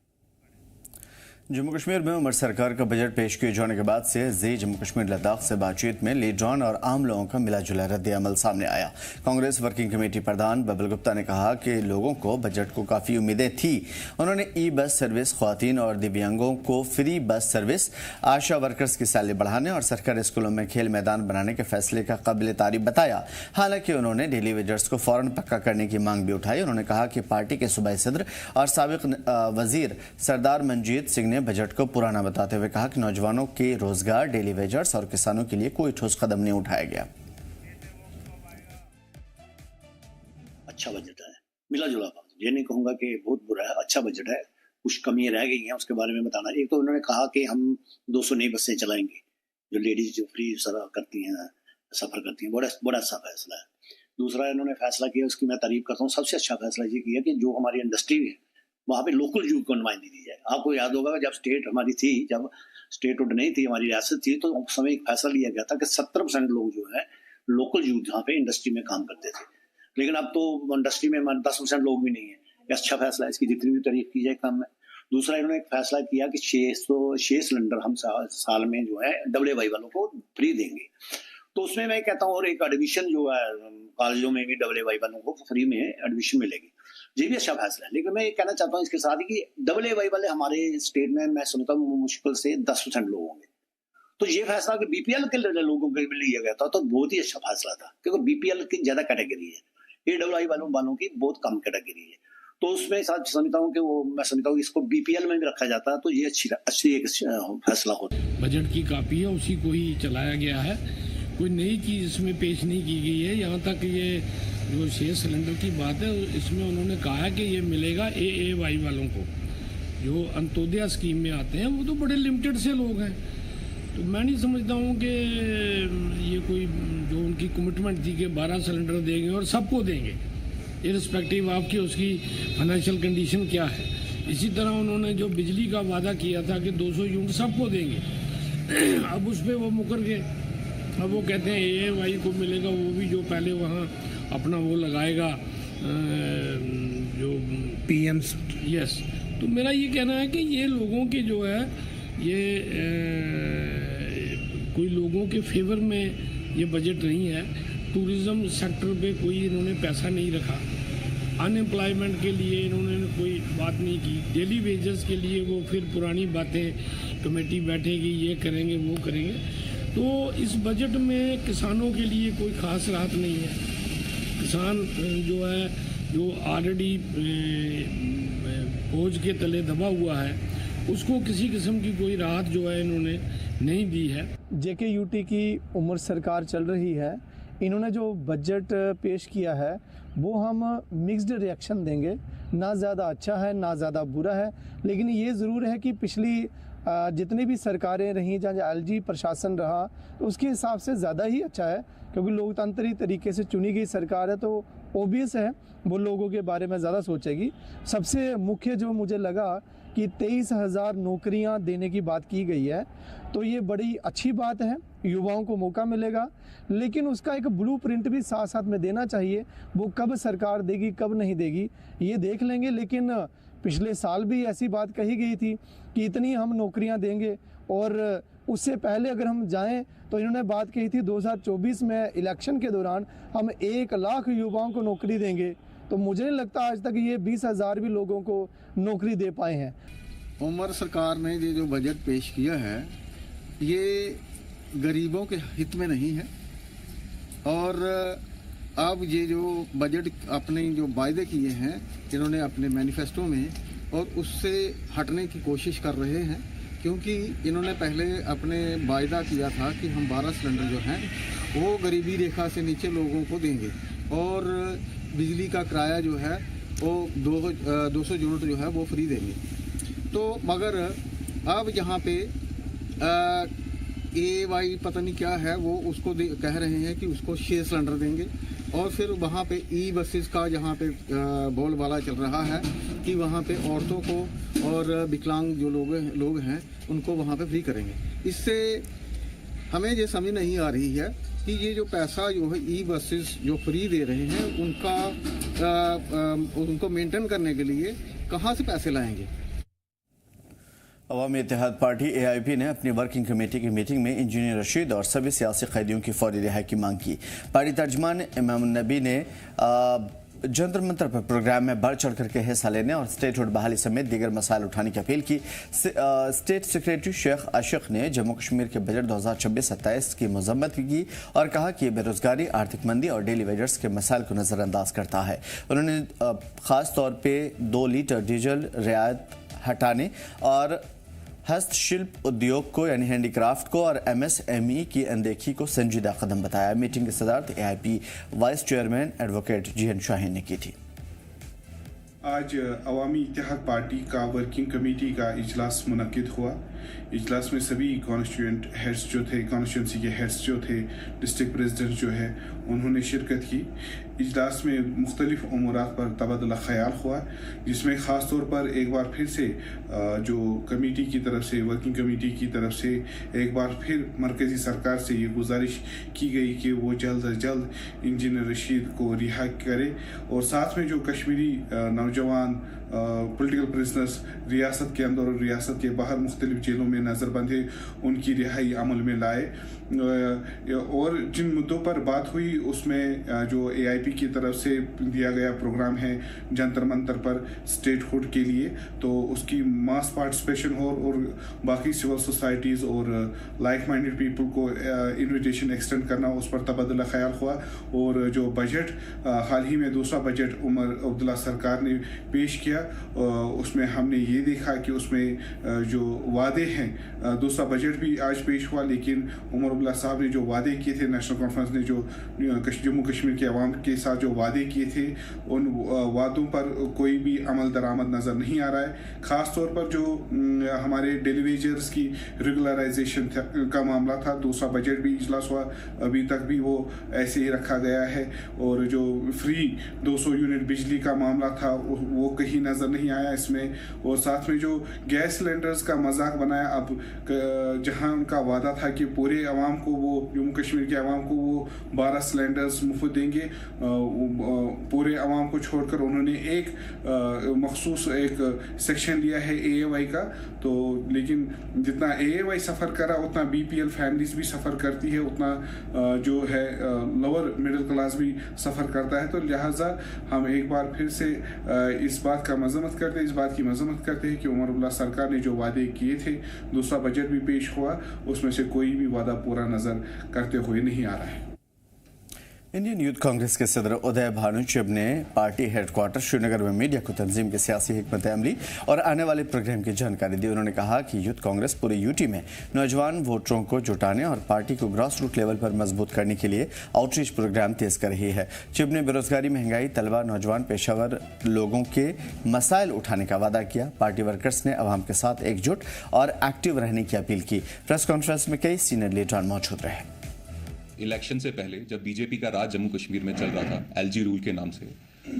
जम्मू कश्मीर में उमर सरकार का बजट पेश किए जाने के बाद से जी जम्मू कश्मीर लद्दाख से बातचीत में लीडरान और आम लोगों का मिला जुला रद्द अमल सामने आया। कांग्रेस वर्किंग कमेटी प्रधान बबल गुप्ता ने कहा कि लोगों को बजट को काफ़ी उम्मीदें थी। उन्होंने ई बस सर्विस, ख्वातीन और दिव्यांगों को फ्री बस सर्विस, आशा वर्कर्स की सैलरी बढ़ाने और सरकारी स्कूलों में खेल मैदान बनाने के फैसले का काबिल तारीफ बताया। हालांकि उन्होंने डेली वेजर्स को फौरन पक्का करने की मांग भी उठाई। उन्होंने कहा कि पार्टी के सूबाई सदर और साबिक वजीर सरदार मनजीत सिंह ने बजट को पुराना बताते हुए कहा कि नौजवानों के रोजगार, डेली वेजर्स और किसानों के लिए कोई ठोस कदम नहीं उठाया गया। अच्छा बजट है, मिला जुला बात। ये नहीं कहूंगा कि बहुत बुरा है, अच्छा बजट है। कुछ कमियां रह गई हैं उसके बारे में बताना। एक तो उन्होंने कहा कि हम 200 नई बसें चलाएंगे जो लेडीज जो फ्री करती हैं, सफर करती हैं। बड़ा अच्छा फैसला है। दूसरा इन्होंने फैसला किया, उसकी मैं तारीफ करता हूँ। सबसे अच्छा फैसला ये किया कि जो हमारी इंडस्ट्री है वहाँ पे लोकल यूथ को नुमाइंदगी दी जाए। आपको याद होगा जब स्टेट हमारी थी, जब स्टेटहुड नहीं थी, हमारी रियासत थी, तो उस समय एक फैसला लिया गया था कि 70% लोग जो है लोकल यूथ यहाँ पे इंडस्ट्री में काम करते थे। लेकिन अब तो इंडस्ट्री में 10% लोग भी नहीं है। अच्छा फैसला है, इसकी जितनी भी तारीफ की जाए कम है। दूसरा इन्होंने एक फैसला किया कि 6 सिलेंडर हम साल में जो है WY वालों को फ्री देंगे। तो उसमें मैं कहता हूँ, और एक एडमिशन जो है कॉलेजों में भी WY वालों को फ्री में एडमिशन मिलेगी। ये भी अच्छा फैसला है। लेकिन मैं ये कहना चाहता हूँ इसके साथ ही कि WY वाले हमारे स्टेट में मैं सुनता हूँ मुश्किल से 10% लोग होंगे। तो ये फैसला कि BPL के लोगों के लिए लिया गया था तो बहुत ही अच्छा फैसला था, क्योंकि BPL की ज्यादा कैटेगरी है, AWY वालों की बहुत कम कैटेगरी है। तो उसमें समझता हूँ कि मैं समझता हूँ इसको BPL में भी रखा जाता है तो ये अच्छी एक फैसला होता है। बजट की कापी है, उसी को ही चलाया गया है। कोई नई चीज इसमें पेश नहीं की गई है। यहाँ तक ये जो 6 सिलेंडर की बात है, इसमें उन्होंने कहा है कि ये मिलेगा AAY वालों को, जो अंत्योदय स्कीम में आते हैं। वो तो बड़े लिमिटेड से लोग हैं। तो मैं नहीं समझता हूँ कि ये कोई जो उनकी कमिटमेंट थी कि 12 सिलेंडर देंगे और सबको देंगे, इररिस्पेक्टिव आपकी उसकी फाइनेंशियल कंडीशन क्या है। इसी तरह उन्होंने जो बिजली का वादा किया था कि 200 यूनिट सबको देंगे, अब उस पर वो मुकर गए। अब वो कहते हैं AAY को मिलेगा, वो भी जो पहले वहाँ अपना वो लगाएगा जो PMs। यस, तो मेरा ये कहना है कि ये लोगों के जो है ये कोई लोगों के फेवर में ये बजट नहीं है। टूरिज़्म सेक्टर पे कोई इन्होंने पैसा नहीं रखा, अनएम्प्लॉयमेंट के लिए इन्होंने कोई बात नहीं की, डेली वेजेस के लिए वो फिर पुरानी बातें, कमेटी बैठेगी, ये करेंगे वो करेंगे। तो इस बजट में किसानों के लिए कोई ख़ास राहत नहीं है। किसान जो है, जो ऑलरेडी बोझ के तले दबा हुआ है, उसको किसी किस्म की कोई राहत जो है इन्होंने नहीं दी है। JKUT की उमर सरकार चल रही है। इन्होंने जो बजट पेश किया है वो हम मिक्स्ड रिएक्शन देंगे, ना ज़्यादा अच्छा है ना ज़्यादा बुरा है। लेकिन ये ज़रूर है कि पिछली जितनी भी सरकारें रहीं, जहाँ LG प्रशासन रहा, तो उसके हिसाब से ज़्यादा ही अच्छा है, क्योंकि लोकतांत्रिक तरीके से चुनी गई सरकार है। तो ओबियस है वो लोगों के बारे में ज़्यादा सोचेगी। सबसे मुख्य जो मुझे लगा कि 23,000 नौकरियां देने की बात की गई है, तो ये बड़ी अच्छी बात है, युवाओं को मौका मिलेगा। लेकिन उसका एक ब्लूप्रिंट भी साथ साथ में देना चाहिए। वो कब सरकार देगी कब नहीं देगी ये देख लेंगे। लेकिन पिछले साल भी ऐसी बात कही गई थी कि इतनी हम नौकरियां देंगे, और उससे पहले अगर हम जाएं तो इन्होंने बात कही थी 2024 में इलेक्शन के दौरान हम 1 लाख युवाओं को नौकरी देंगे। तो मुझे नहीं लगता आज तक ये 20,000 भी लोगों को नौकरी दे पाए हैं। उमर सरकार ने ये जो बजट पेश किया है ये गरीबों के हित में नहीं है, और अब ये जो बजट अपने जो वायदे किए हैं इन्होंने अपने मैनिफेस्टो में, और उससे हटने की कोशिश कर रहे हैं, क्योंकि इन्होंने पहले अपने वायदा किया था कि हम 12 सिलेंडर जो हैं वो गरीबी रेखा से नीचे लोगों को देंगे, और बिजली का किराया जो है वो 200 यूनिट जो है वो फ्री देंगे। तो मगर अब यहाँ पे AY पता नहीं क्या है वो उसको कह रहे हैं कि उसको 6 सिलेंडर देंगे, और फिर वहाँ पे बसेस का जहाँ पे बोलबाला चल रहा है कि वहाँ पे औरतों को और विकलांग जो लोग हैं उनको वहाँ पे फ्री करेंगे। इससे हमें ये समझ नहीं आ रही है कि ये जो पैसा जो है बसेस जो फ्री दे रहे हैं उनको मेंटेन करने के लिए कहाँ से पैसे लाएंगे। अवामी इत्तेहाद पार्टी AIP ने अपनी वर्किंग कमेटी की मीटिंग में इंजीनियर रशीद और सभी सियासी कैदियों की फौरी रिहाई की मांग की। पार्टी तर्जमान इमाम नबी ने जंतर मंतर पर प्रोग्राम में बढ़ चढ़ करके हिस्सा लेने और स्टेटहुड बहाली समेत दीगर मसाइल उठाने की अपील की। स्टेट सेक्रेटरी शेख आशिक ने जम्मू कश्मीर के बजट 2026-27 की मजम्मत की और कहा कि बेरोजगारी, आर्थिक मंदी और डेली वेजर्स के मसाइल को नज़रअंदाज करता है। उन्होंने ख़ास तौर पर 2 लीटर डीजल रियायत हटाने और हस्तशिल्प उद्योग को यानी हैंडीक्राफ्ट को और MSME की अनदेखी को संजीदा कदम बताया। मीटिंग की सदारत AIP vice chairman advocate GN Shaheen ने की थी। आज अवामी इत्तेहाद पार्टी का वर्किंग कमेटी का इजलास मुनक्किद हुआ। इजलास में सभी कॉन्स्टिट्यूएंट हेड्स जो थे, कॉन्स्टिट्यूंसी के हेड्स जो थे, डिस्ट्रिक्ट प्रेसिडेंट जो है उन्होंने शिरकत की। इजलास में मुख्तलिफ उमूरात पर तबादला ख्याल हुआ, जिसमें ख़ास तौर पर एक बार फिर से जो कमेटी की तरफ से, वर्किंग कमेटी की तरफ से एक बार फिर मरकज़ी सरकार से ये गुजारिश की गई कि वो जल्द अज जल्द इंजीनियर रशीद को रिहा करे, और साथ में जो कश्मीरी नौजवान पॉलिटिकल प्रिजनर्स रियासत के अंदर और रियासत के बाहर मुख्तलिफ जेलों में नज़रबंद है उनकी रिहाई अमल में लाए। और जिन मुद्दों पर बात हुई उसमें जो AIP की तरफ से दिया गया प्रोग्राम है जंतर मंतर पर स्टेटहुड के लिए, तो उसकी मास पार्टिसिपेशन हो और बाकी सिविल सोसाइटीज़ और लाइक माइंडेड पीपल को इन्विटेशन एक्सटेंड करना, उस पर तबादला ख्याल हुआ। और जो बजट हाल ही में दूसरा बजट उमर अब्दुल्ला सरकार ने पेश किया, उसमें हमने ये देखा कि उसमें जो वादे हैं, दूसरा बजट भी आज पेश हुआ, लेकिन उमर अब्दुल्ला साहब ने जो वादे किए थे, नेशनल कॉन्फ्रेंस ने जो जम्मू कश्मीर के अवाम के साथ जो वादे किए थे, उन वादों पर कोई भी अमल दरामद नज़र नहीं आ रहा है। ख़ास तौर पर जो हमारे डेली वेजर्स की रेगुलराइजेशन का मामला था, दूसरा बजट भी इजलास हुआ, अभी तक भी वो ऐसे ही रखा गया है। और जो फ्री 200 यूनिट बिजली का मामला था वो कहीं नज़र नहीं आया इसमें। और साथ में जो गैस सिलेंडर्स का मजाक बनाया, अब जहां उनका वादा था कि पूरे अवाम को, वो जम्मू कश्मीर के अवाम को वो 12 सिलेंडर्स मुफ्त देंगे, पूरे अवाम को छोड़कर उन्होंने एक मखसूस एक सेक्शन लिया है AAY का। तो लेकिन जितना AAY सफ़र करा उतना BPL फैमिलीज भी सफ़र करती है, उतना जो है लोअर मिडिल क्लास भी सफ़र करता है। तो लिहाजा हम एक बार फिर से इस बात की मजम्मत करते हैं कि उमर अब्दुल्ला सरकार ने जो वादे किए थे, दूसरा बजट भी पेश हुआ, उसमें से कोई भी वादा पूरा नजर करते हुए नहीं आ रहा है। इंडियन यूथ कांग्रेस के सदर उदय भानुचब ने पार्टी हेडक्वार्टर श्रीनगर में मीडिया को तंजीम की सियासी हिकमत अमली और आने वाले प्रोग्राम की जानकारी दी। उन्होंने कहा कि यूथ कांग्रेस पूरे यूटी में नौजवान वोटरों को जुटाने और पार्टी को ग्रास रूट लेवल पर मजबूत करने के लिए आउटरीच प्रोग्राम तेज कर रही है। चिब ने बेरोजगारी, महंगाई, तलबा, नौजवान पेशावर लोगों के मसाइल उठाने का वादा किया। पार्टी वर्कर्स ने अवाम के साथ एकजुट और एक्टिव रहने की अपील की। प्रेस कॉन्फ्रेंस में कई सीनियर लीडर मौजूद रहे। इलेक्शन से पहले जब बीजेपी का राज जम्मू कश्मीर में चल रहा था LG रूल के नाम से,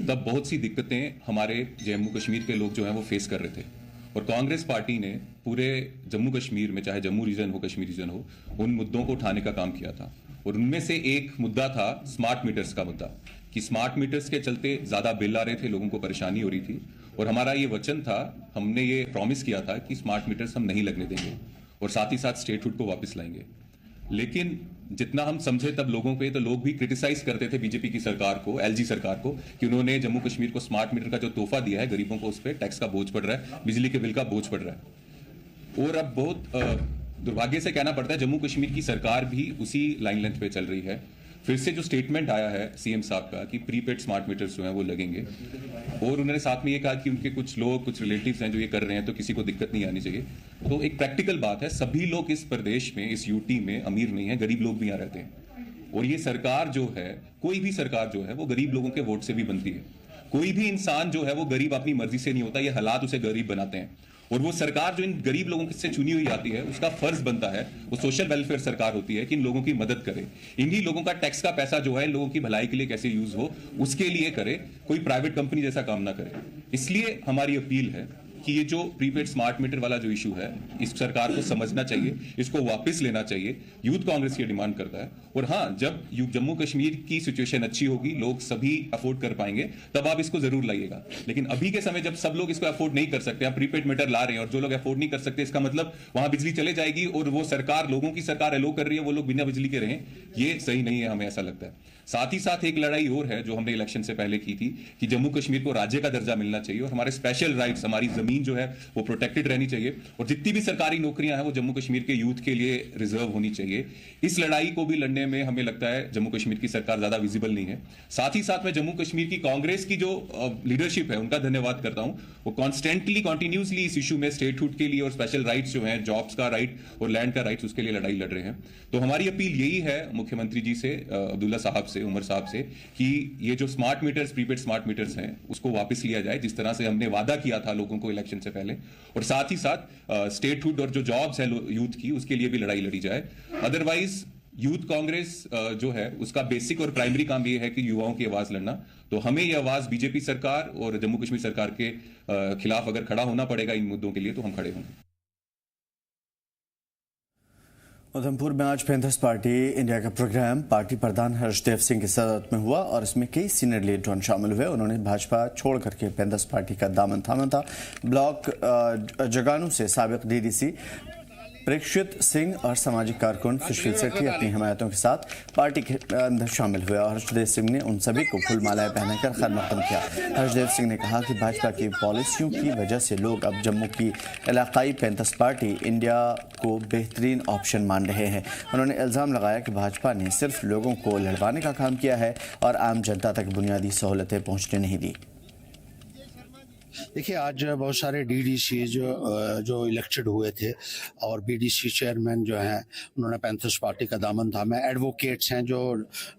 तब बहुत सी दिक्कतें हमारे जम्मू कश्मीर के लोग जो हैं वो फेस कर रहे थे, और कांग्रेस पार्टी ने पूरे जम्मू कश्मीर में, चाहे जम्मू रीजन हो, कश्मीर रीजन हो, उन मुद्दों को उठाने का काम किया था। और उनमें से एक मुद्दा था स्मार्ट मीटर्स का मुद्दा, कि स्मार्ट मीटर्स के चलते ज़्यादा बिल आ रहे थे, लोगों को परेशानी हो रही थी, और हमारा ये वचन था, हमने ये प्रॉमिस किया था कि स्मार्ट मीटर्स हम नहीं लगने देंगे और साथ ही साथ स्टेटहुड को वापस लाएंगे। लेकिन जितना हम समझे तब लोगों पे, तो लोग भी क्रिटिसाइज करते थे बीजेपी की सरकार को, एलजी सरकार को, कि उन्होंने जम्मू कश्मीर को स्मार्ट मीटर का जो तोहफा दिया है गरीबों को, उस पर टैक्स का बोझ पड़ रहा है, बिजली के बिल का बोझ पड़ रहा है। और अब बहुत दुर्भाग्य से कहना पड़ता है जम्मू कश्मीर की सरकार भी उसी लाइन लेंथ पे चल रही है। फिर से जो स्टेटमेंट आया है सीएम साहब का कि प्रीपेड स्मार्ट मीटर्स जो हैं वो लगेंगे, और उन्होंने साथ में ये कहा कि उनके कुछ लोग, कुछ रिलेटिव्स हैं जो ये कर रहे हैं, तो किसी को दिक्कत नहीं आनी चाहिए। तो एक प्रैक्टिकल बात है, सभी लोग इस प्रदेश में, इस यूटी में अमीर नहीं है, गरीब लोग भी यहाँ रहते हैं। और ये सरकार जो है, कोई भी सरकार जो है वो गरीब लोगों के वोट से भी बनती है। कोई भी इंसान जो है वो गरीब अपनी मर्जी से नहीं होता, ये हालात उसे गरीब बनाते हैं। और वो सरकार जो इन गरीब लोगों से चुनी हुई आती है, उसका फर्ज बनता है, वो सोशल वेलफेयर सरकार होती है कि इन लोगों की मदद करे। इन्हीं लोगों का टैक्स का पैसा जो है इन लोगों की भलाई के लिए कैसे यूज हो, उसके लिए करे, कोई प्राइवेट कंपनी जैसा काम ना करे। इसलिए हमारी अपील है कि ये जो प्रीपेड स्मार्ट मीटर वाला जो इशू है, इस सरकार को समझना चाहिए, इसको वापस लेना चाहिए। यूथ कांग्रेस ये डिमांड करता है। और हाँ, जब जम्मू कश्मीर की सिचुएशन अच्छी होगी, लोग सभी अफोर्ड कर पाएंगे, तब आप इसको जरूर लाइएगा। लेकिन अभी के समय जब सब लोग इसको अफोर्ड नहीं कर सकते, आप प्रीपेड मीटर ला रहे हैं और जो लोग अफोर्ड नहीं कर सकते, इसका मतलब वहां बिजली चले जाएगी और वो सरकार, लोगों की सरकार अलो कर रही है, वो लोग बिना बिजली के रहें, ये सही नहीं है, हमें ऐसा लगता है। साथ ही साथ एक लड़ाई और है जो हमने इलेक्शन से पहले की थी कि जम्मू कश्मीर को राज्य का दर्जा मिलना चाहिए और हमारे स्पेशल राइट्स, हमारी जमीन जो है वो प्रोटेक्टेड रहनी चाहिए, और जितनी भी सरकारी नौकरियां हैं वो जम्मू कश्मीर के यूथ के लिए रिजर्व होनी चाहिए। इस लड़ाई को भी लड़ने में हमें लगता है जम्मू कश्मीर की सरकार ज्यादा विजिबल नहीं है। साथ ही साथ मैं जम्मू कश्मीर की कांग्रेस की जो लीडरशिप है उनका धन्यवाद करता हूं, वो कॉन्स्टेंटली, कॉन्टिन्यूसली इस इशू में स्टेटहुड के लिए और स्पेशल राइट्स जो हैं, जॉब्स का राइट और लैंड का राइट्स, उसके लिए लड़ाई लड़ रहे हैं। तो हमारी अपील यही है मुख्यमंत्री जी से, अब्दुल्ला साहब से, उमर साहब से, कि ये जो smart meters, prepaid smart meters हैं, उसको वापस लिया जाए जिस तरह से हमने वादा किया था लोगों को इलेक्शन से पहले, और साथ ही साथ स्टेटहुड और जो जॉब्स है यूथ की, उसके लिए भी लड़ाई लड़ी जाए। अदरवाइज यूथ कांग्रेस जो है उसका बेसिक और प्राइमरी काम ये है कि युवाओं की आवाज लड़ना। तो हमें ये आवाज बीजेपी सरकार और जम्मू कश्मीर सरकार के खिलाफ अगर खड़ा होना पड़ेगा इन मुद्दों के लिए, तो हम खड़े होंगे। उधमपुर में आज पैंथर्स पार्टी इंडिया का प्रोग्राम पार्टी प्रधान हर्षदेव सिंह की सदारत में हुआ और इसमें कई सीनियर लीडर शामिल हुए। उन्होंने भाजपा छोड़ करके पैंथर्स पार्टी का दामन थामा था। ब्लॉक जगानू से साबिक डीडीसी प्रेक्षित सिंह और सामाजिक कारकुन सुशील सेठी अपनी हिमायतों के साथ पार्टी के अंदर शामिल हुए और हर्षदेव सिंह ने उन सभी को फूल मालाएं पहनाकर खैर मकदम किया। हर्षदेव सिंह ने कहा कि भाजपा की पॉलिसियों की वजह से लोग अब जम्मू की इलाकाई पैंथर्स पार्टी इंडिया को बेहतरीन ऑप्शन मान रहे हैं। उन्होंने इल्ज़ाम लगाया कि भाजपा ने सिर्फ लोगों को लड़वाने का काम किया है और आम जनता तक बुनियादी सहूलतें पहुँचने नहीं दी। देखिए, आज बहुत सारे डीडीसी जो इलेक्टेड हुए थे और बीडीसी चेयरमैन जो हैं उन्होंने पैंथर्स पार्टी का दामन थामा। एडवोकेट्स हैं जो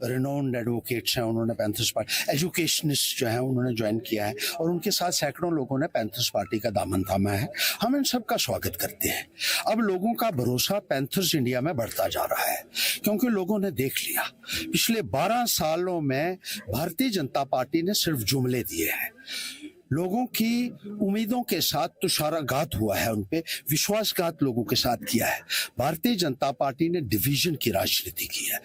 रिनोन्ड एडवोकेट्स हैं, उन्होंने पैंथर्स पार्टी, एजुकेशनिस्ट जो हैं उन्होंने ज्वाइन किया है और उनके साथ सैकड़ों लोगों ने पैंथर्स पार्टी का दामन थामा है। हम इन सब का स्वागत करते हैं। अब लोगों का भरोसा पैंथर्स इंडिया में बढ़ता जा रहा है क्योंकि लोगों ने देख लिया पिछले 12 सालों में भारतीय जनता पार्टी ने सिर्फ जुमले दिए हैं। लोगों की उम्मीदों के साथ तुषाराघात हुआ है, उनपे विश्वासघात लोगों के साथ किया है। भारतीय जनता पार्टी ने डिवीजन की राजनीति की है,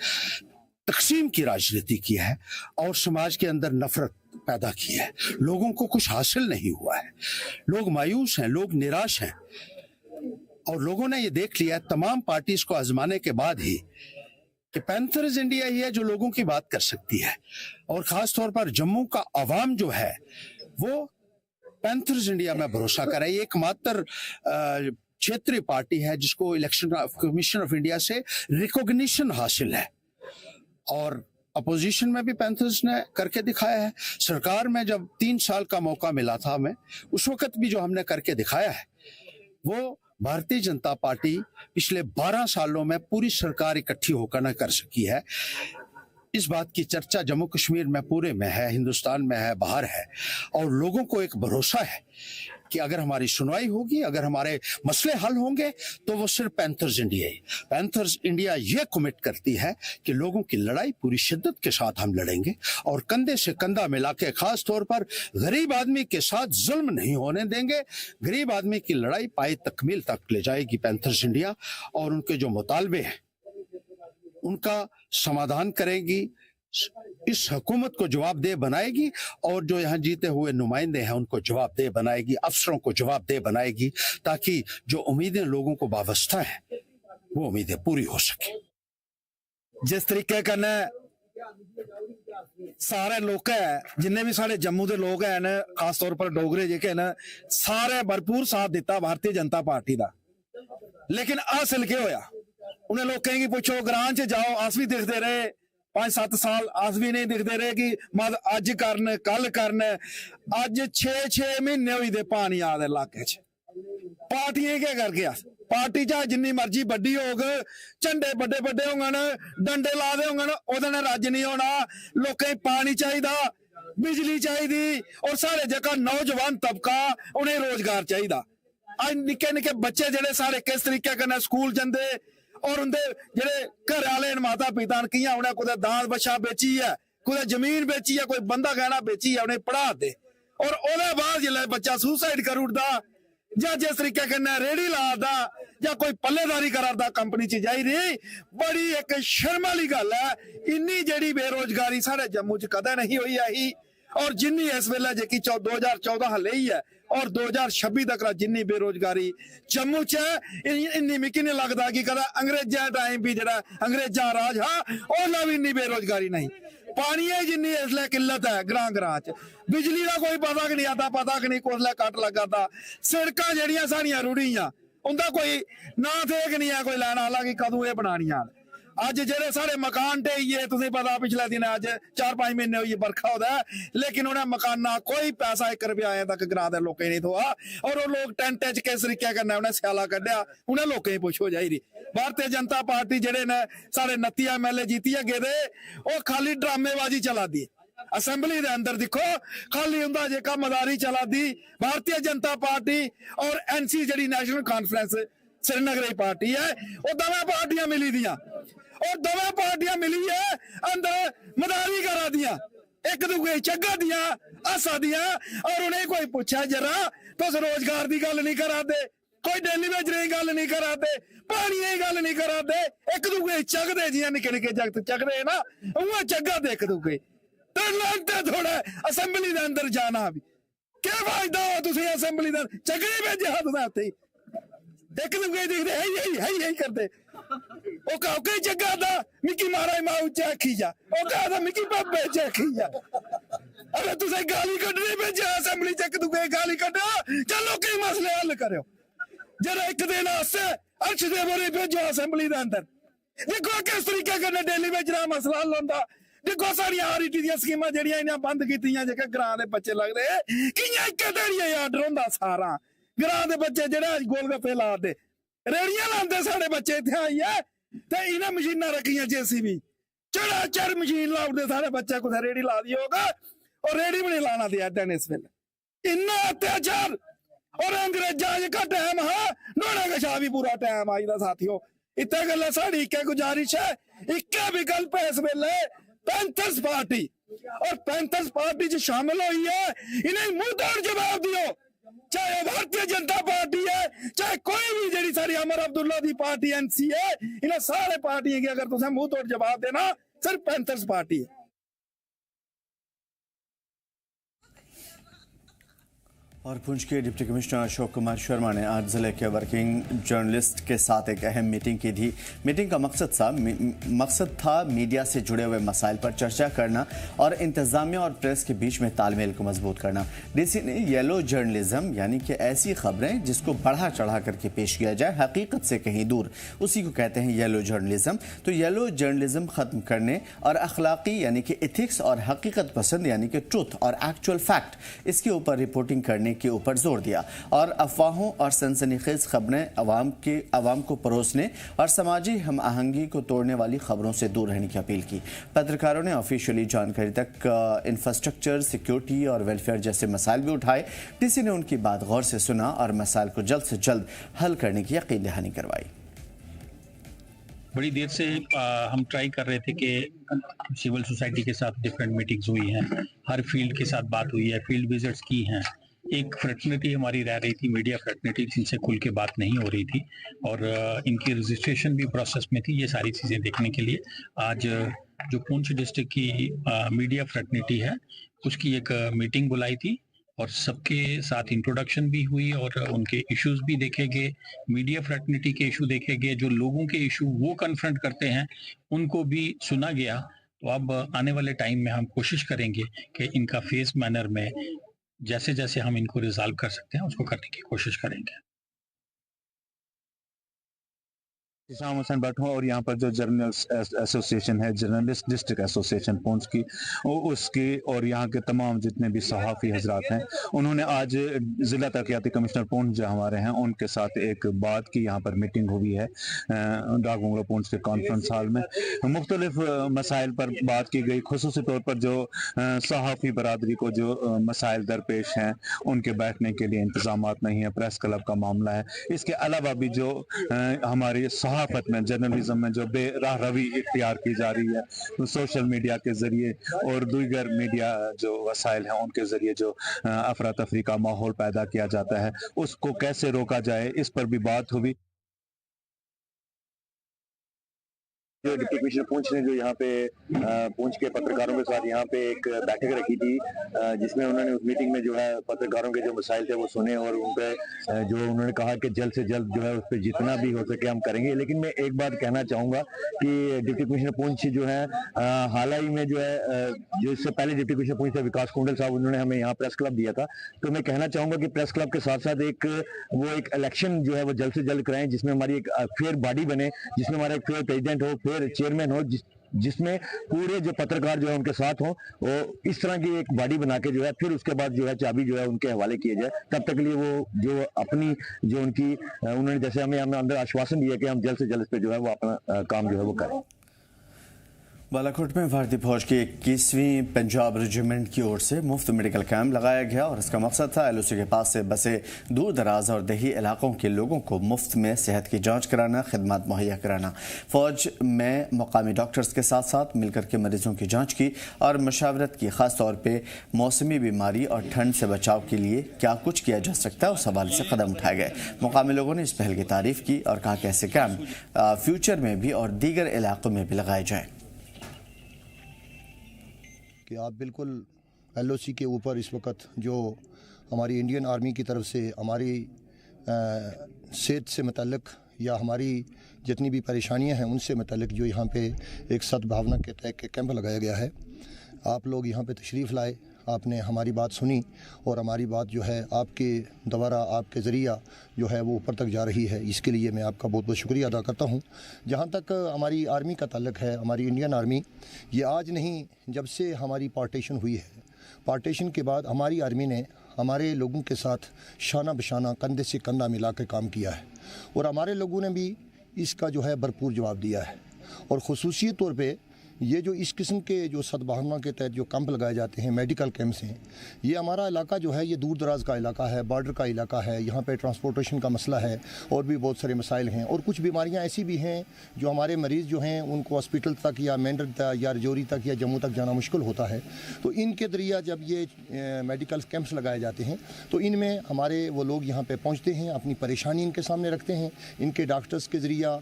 तकसीम की राजनीति की है और समाज के अंदर नफरत पैदा की है। लोगों को कुछ हासिल नहीं हुआ है, लोग मायूस हैं, लोग निराश हैं और लोगों ने ये देख लिया तमाम पार्टीज को आजमाने के बाद ही कि पैंथर्स इंडिया ही है जो लोगों की बात कर सकती है। और खास तौर पर जम्मू का अवाम जो है वो पैंथर्स इंडिया में भरोसा करे। ये एकमात्र क्षेत्रीय पार्टी है जिसको इलेक्शन कमीशन ऑफ इंडिया से रिकॉग्निशन हासिल है और अपोजिशन में भी पैंथर्स ने करके दिखाया है। सरकार में जब 3 साल का मौका मिला था हमें, उस वक्त भी जो हमने करके दिखाया है वो भारतीय जनता पार्टी पिछले 12 सालों में पूरी सरकार इकट्ठी होकर न कर सकी है। इस बात की चर्चा जम्मू कश्मीर में पूरे में है, हिंदुस्तान में है, बाहर है और लोगों को एक भरोसा है कि अगर हमारी सुनवाई होगी, अगर हमारे मसले हल होंगे तो वो सिर्फ पैंथर्स इंडिया ही। पैंथर्स इंडिया ये कमिट करती है कि लोगों की लड़ाई पूरी शिद्दत के साथ हम लड़ेंगे और कंधे से कंधा मिला के खास तौर पर गरीब आदमी के साथ जुल्म नहीं होने देंगे। गरीब आदमी की लड़ाई पाए तकमील तक ले जाएगी पैंथर्स इंडिया और उनके जो मुतालबे हैं उनका समाधान करेगी। इस हुकूमत को जवाबदेह बनाएगी और जो यहाँ जीते हुए नुमाइंदे हैं उनको जवाबदेह बनाएगी, अफसरों को जवाबदेह बनाएगी, ताकि जो उम्मीदें लोगों को वाबस्ता है वो उम्मीदें पूरी हो सके। जिस तरीके कन्नै सारे लोग है, जिन्ने भी साढ़े जम्मू के लोग हैं, खास तौर पर डोगरे जेके न, सारे भरपूर साथ दिता भारतीय जनता पार्टी का। लेकिन हासिल क्या होया? उन्हें लोग कहेंगे पूछो ग्रां च जाओ, अस भी दिखते रहे 5-7 साल, अस भी नहीं दिखते रहे कि मत अज करन कल करन। अज 6-6 महीने हुई दे पानी आ दे इलाके च। पार्टियां क्या कर गया? पार्टी चाहे जिन्नी मर्जी बड्डी होग, झंडे बड़े बड़े होंगन, डंडे ला दे होंगन, ओहदे नाल रज नहीं होना। लोकें पानी चाहिदा, बिजली चाहिदी, और सारे जेका नौजवान तबका उन्हें रोजगार चाहिदा। अज निक्के निक्के बच्चे जेडे सारे किस तरीके कन्नै स्कूल जंदे, और उनके जेडे घर वाले माता पिता कियां उन्हें कुछ दांद बच्छा बेची है, कुछ जमीन बेची है, कोई बंदा गहना बेची है, उन्हें पढ़ा दे। और ओहदे बाद जिसले बच्चा सुसाइड कर उठदा या जिस तरीके कन्नै रेहड़ी लादा या कोई पल्लेदारी करादा कंपनी च जाई रही, बड़ी एक शर्म वाली गल है। इन्नी जेड़ी बेरोजगारी साढ़े जम्मू च कदे नहीं हुई है, और जिन्नी इस वेले जेकी 2014 लई है और 2026 तक जिन्नी बेरोजगारी जम्मू च है, इन्नी मिकी नहीं लगता कि कदा अंग्रेजा टाइम भी जेड़ा अंग्रेजा राज हाँ ओहदा भी इन्नी बेरोजगारी नहीं। पानी जिन्नी इसलिए किल्लत है ग्रां ग्रां च, बिजली का कोई पता कि नहीं आता, पता कि नहीं कुसलै कट लगा था। सड़कां जेड़ियां साड़ियां रुढ़ियां उनका कोई ना थे कि नहीं है कोई लैन आला कि कदों ये बनानियां। अज जेडे साढ़े मकान ढेइये, तुसें पता पिछले दिन अज 4-5 महीने हुई बरखा होता है, लेकिन उन्हें मकाना कोई पैसा 1 रुपया अजें तक ग्रां दे लोकें नहीं थोआ। और वो लोग टेंट च किस तरीके कन्नै उन्हें स्याला कड्ढिया, उन्हें लोकें पुछो जाई। भारतीय जनता पार्टी जेडे ने साढ़े 29 MLA जीती है गेदे, वो खाली ड्रामेबाजी चला दी। असैम्बली दे अंदर दिखो खाली उनका जेका मदारी चला दी। भारतीय जनता पार्टी और NC JD national conference Srinagar party है, वो दोवें पार्टियां मिली दियां, और दोवें पार्टियां मिली है अंदर मदारी करा दियां, एक दूसरे चग्गा दियां, हसा दियां। और उन्हें कोई पूछा जरा तुस रोजगार की गल नहीं करा दे, कोई डेली वेजरे की गल नहीं करा दे, पानी की गल नहीं करा दे, एक दूसरे चगदे जियां निके निके जगत चगदे ना उआं चग्गा दे एक दूसरे। तो लगता थोड़ा असैम्बली के अंदर जाना भी क्या फायदा हो, तुम असैम्बली चगड़े भेजे हाथ उत्ते ही एक दूसरे दिखते है करते। वो कहो कई जगह दा मिकी मारा मां उच्चा आखी जा, वो कहा मिकी बाबे च आखी जा। अरे तुसें गाली कड्ढने भेजे असैम्बली च, एक दूसरे गाली कड्ढो, चलो कई मसले हल करो। जरा एक दिन आस्ते अर्श दे बोरे भेजो असैम्बली के अंदर, देखो किस तरीके कन्नै डेली बेचना मसला हल होंदा। देखो सारियां RET दी स्कीमां जेड़ियां इन्हां बंद कीतियां, जेके ग्रां दे बच्चे लगदे कियां इक दैड़िये आर्डर होंदा सारा। ग्रां दे बच्चे जेड़े गोलगप्पे ला दे, रेड़ियां लांदे साढ़े बच्चे इत्थे आइए, ते इन्हां मशीनां रखियां JCB चढ़ मशीन लाउदे सारे बच्चे कुछ रेड़ी ला दी होगा, और रेड़ी भी नहीं लाना दिया डन इस वेले। इन्ना अत्याचार और अंग्रेजा का टाइम है, नोड़े कशा भी पूरा टाइम आई दा साथियों। इत्ते गल्ला साड़ी इक्के गुजारिश है, इक्के विकल्प है इस वेले पैंथर्स पार्टी, और पैंथर्स पार्टी च शामिल हुई है। इन्हें मुंह तोड़ जवाब दियो, चाहे भारतीय जनता पार्टी है, चाहे कोई भी जेडी सारी अमर अब्दुल्ला दी पार्टी NC है, इन्हें सारे पार्टियां की अगर तुसें मुंह तोड़ जवाब देना सिर्फ पैंथर्स पार्टी है। और पुंछ के डिप्टी कमिश्नर अशोक कुमार शर्मा ने आज जिले के वर्किंग जर्नलिस्ट के साथ एक अहम मीटिंग की थी। मीटिंग का मकसद था मीडिया से जुड़े हुए मसाइल पर चर्चा करना और इंतजामिया और प्रेस के बीच में तालमेल को मजबूत करना। DC ने येलो जर्नलिज्म यानी कि ऐसी खबरें जिसको बढ़ा चढ़ा करके पेश किया जाए, हकीकत से कहीं दूर, उसी को कहते हैं येलो जर्नलिज्म। तो येलो जर्नलिज्म खत्म करने और अखलाकी यानी कि एथिक्स और हकीकत पसंद यानी कि ट्रुथ और एक्चुअल फैक्ट, इसके ऊपर रिपोर्टिंग करने के ऊपर जोर दिया और अफवाहों और सनसनीखेज खबरें अवाम को परोसने और समाजी हम आहंगी को तोड़ने वाली खबरों से दूर रहने की अपील की। पत्रकारों ने ऑफिशियली जानकारी तक इंफ्रास्ट्रक्चर, सिक्योरिटी और वेलफेयर जैसे मसाइल भी उठाए। DC ने उनकी बात गौर से सुना और मसाइल को जल्द से जल्द हल करने की यकीन दहानी करवाई। बड़ी देर से हम ट्राई कर रहे थे कि सिविल सोसाइटी के साथ डिफरेंट मीटिंग्स हुई हैं, हर फील्ड के साथ बात हुई है, फील्ड विजिट्स की हैं। एक फ्रेटर्निटी हमारी रह रही थी, मीडिया फ्रेटर्निटी, जिनसे खुल के बात नहीं हो रही थी और इनकी रजिस्ट्रेशन भी प्रोसेस में थी। ये सारी चीज़ें देखने के लिए आज जो पुंछ डिस्ट्रिक्ट की मीडिया फ्रेटर्निटी है उसकी एक मीटिंग बुलाई थी और सबके साथ इंट्रोडक्शन भी हुई और उनके इश्यूज भी देखे गए, मीडिया फ्रेटर्निटी के इशू देखे गए, जो लोगों के इशू वो कन्फ्रंट करते हैं उनको भी सुना गया। तो अब आने वाले टाइम में हम कोशिश करेंगे कि इनका फेस मैनर में जैसे जैसे हम इनको रिजॉल्व कर सकते हैं उसको करने की कोशिश करेंगे। इसाम हुसैन भट्ट हूँ और यहाँ पर जो जर्नलिस्ट एसोसिएशन है, जर्नलिस्ट डिस्ट्रिक्ट एसोसिएशन पुंछ की, उसकी और यहाँ के तमाम जितने भी सहाफ़ी हजरात हैं, उन्होंने आज ज़िला तरक्याती कमिश्नर पुंछ जो हमारे हैं उनके साथ एक बात की। यहाँ पर मीटिंग हुई है डाक बंगलो पुंछ के कॉन्फ्रेंस हॉल में। मुख्तलिफ मसाइल पर बात की गई, खुसूसी तौर पर जो सहाफ़ी बरादरी को जो मसाइल दरपेश हैं उनके बैठने के लिए इंतजाम नहीं है, प्रेस क्लब का मामला है। इसके अलावा भी जो हमारी सहाफत में, जर्नलिज्म में जो बेराह रवी इख्तियार की जा रही है, तो सोशल मीडिया के जरिए और दीगर मीडिया जो वसाइल हैं उनके जरिए जो अफरा तफरी का माहौल पैदा किया जाता है, उसको कैसे रोका जाए, इस पर भी बात हुई। जो डिप्टी कमिश्नर पुंछ ने जो यहाँ पे पुंछ के पत्रकारों के साथ यहाँ पे एक बैठक रखी थी, जिसमें उन्होंने उस मीटिंग में जो है पत्रकारों के जो मसाइल थे वो सुने और उन पे जो उन्होंने कहा कि जल्द से जल्द जो है उस पर जितना भी हो सके हम करेंगे। लेकिन मैं एक बात कहना चाहूँगा कि डिप्टी कमिश्नर पुंछ जो है हाल ही में जो है, जो इससे पहले डिप्टी कमिश्नर पुंछ थे विकास कुंडल साहब, उन्होंने हमें यहाँ प्रेस क्लब दिया था। तो मैं कहना चाहूँगा कि प्रेस क्लब के साथ साथ एक इलेक्शन जो है वो जल्द से जल्द कराएं, जिसमें हमारी एक फेयर बॉडी बने, जिसमें हमारा एक फेयर प्रेसिडेंट हो, फेयर चेयरमैन हो, जिसमें पूरे जो पत्रकार जो है उनके साथ हो, वो इस तरह की एक बॉडी बना के जो है फिर उसके बाद जो है चाबी जो है उनके हवाले किए जाए। तब तक के लिए वो जो अपनी जो उनकी उन्होंने जैसे हमें अंदर आश्वासन दिया कि हम जल्द से जल्द इस पे जो है वो अपना काम जो है वो करें। बालाकोट में भारतीय फौज की 21वीं पंजाब रेजिमेंट की ओर से मुफ्त मेडिकल कैंप लगाया गया और इसका मकसद था एलओसी के पास से बसे दूर दराज और देही इलाकों के लोगों को मुफ्त में सेहत की जांच कराना, खिदमत मुहैया कराना। फौज में मुकामी डॉक्टर्स के साथ साथ मिलकर के मरीजों की जाँच की और मशावरत की। खास तौर पर मौसमी बीमारी और ठंड से बचाव के लिए क्या कुछ किया जा सकता है उस हवाले से कदम उठाए गए। मुकामी लोगों ने इस पहल की तारीफ की और कहा कि ऐसे कैंप फ्यूचर में भी और दीगर इलाकों में भी लगाए जाएँ। कि आप बिल्कुल एलओसी के ऊपर इस वक्त जो हमारी इंडियन आर्मी की तरफ से हमारी सेहत से मुतल्लिक या हमारी जितनी भी परेशानियां हैं उनसे मुतल्लिक जो यहाँ पे एक सद्भावना के तहत कैंप लगाया गया है। आप लोग यहाँ पे तशरीफ़ लाए, आपने हमारी बात सुनी और हमारी बात जो है आपके द्वारा, आपके ज़रिया जो है वो ऊपर तक जा रही है। इसके लिए मैं आपका बहुत बहुत शुक्रिया अदा करता हूँ। जहाँ तक हमारी आर्मी का ताल्लुक है, हमारी इंडियन आर्मी ये आज नहीं, जब से हमारी पार्टीशन हुई है, पार्टीशन के बाद हमारी आर्मी ने हमारे लोगों के साथ शाना बशाना कंधे से कंधा मिला के काम किया है और हमारे लोगों ने भी इसका जो है भरपूर जवाब दिया है। और ख़ुसूसी तौर पे ये जो इस किस्म के जो सद्भावना के तहत जो कैंप लगाए जाते हैं, मेडिकल कैंप्स हैं, ये हमारा इलाका जो है ये दूर दराज का इलाका है, बॉर्डर का इलाका है, यहाँ पे ट्रांसपोर्टेशन का मसला है और भी बहुत सारे मसाइल हैं। और कुछ बीमारियाँ ऐसी भी हैं जो हमारे मरीज़ जो हैं उनको हॉस्पिटल तक या मेंढर तक या रजौरी तक या जम्मू तक जाना मुश्किल होता है। तो इनके ज़रिया जब ये मेडिकल कैंप्स लगाए जाते हैं तो इनमें हमारे वो लोग यहाँ पर पहुँचते हैं, अपनी परेशानी इनके सामने रखते हैं, इनके डॉक्टर्स के ज़रिया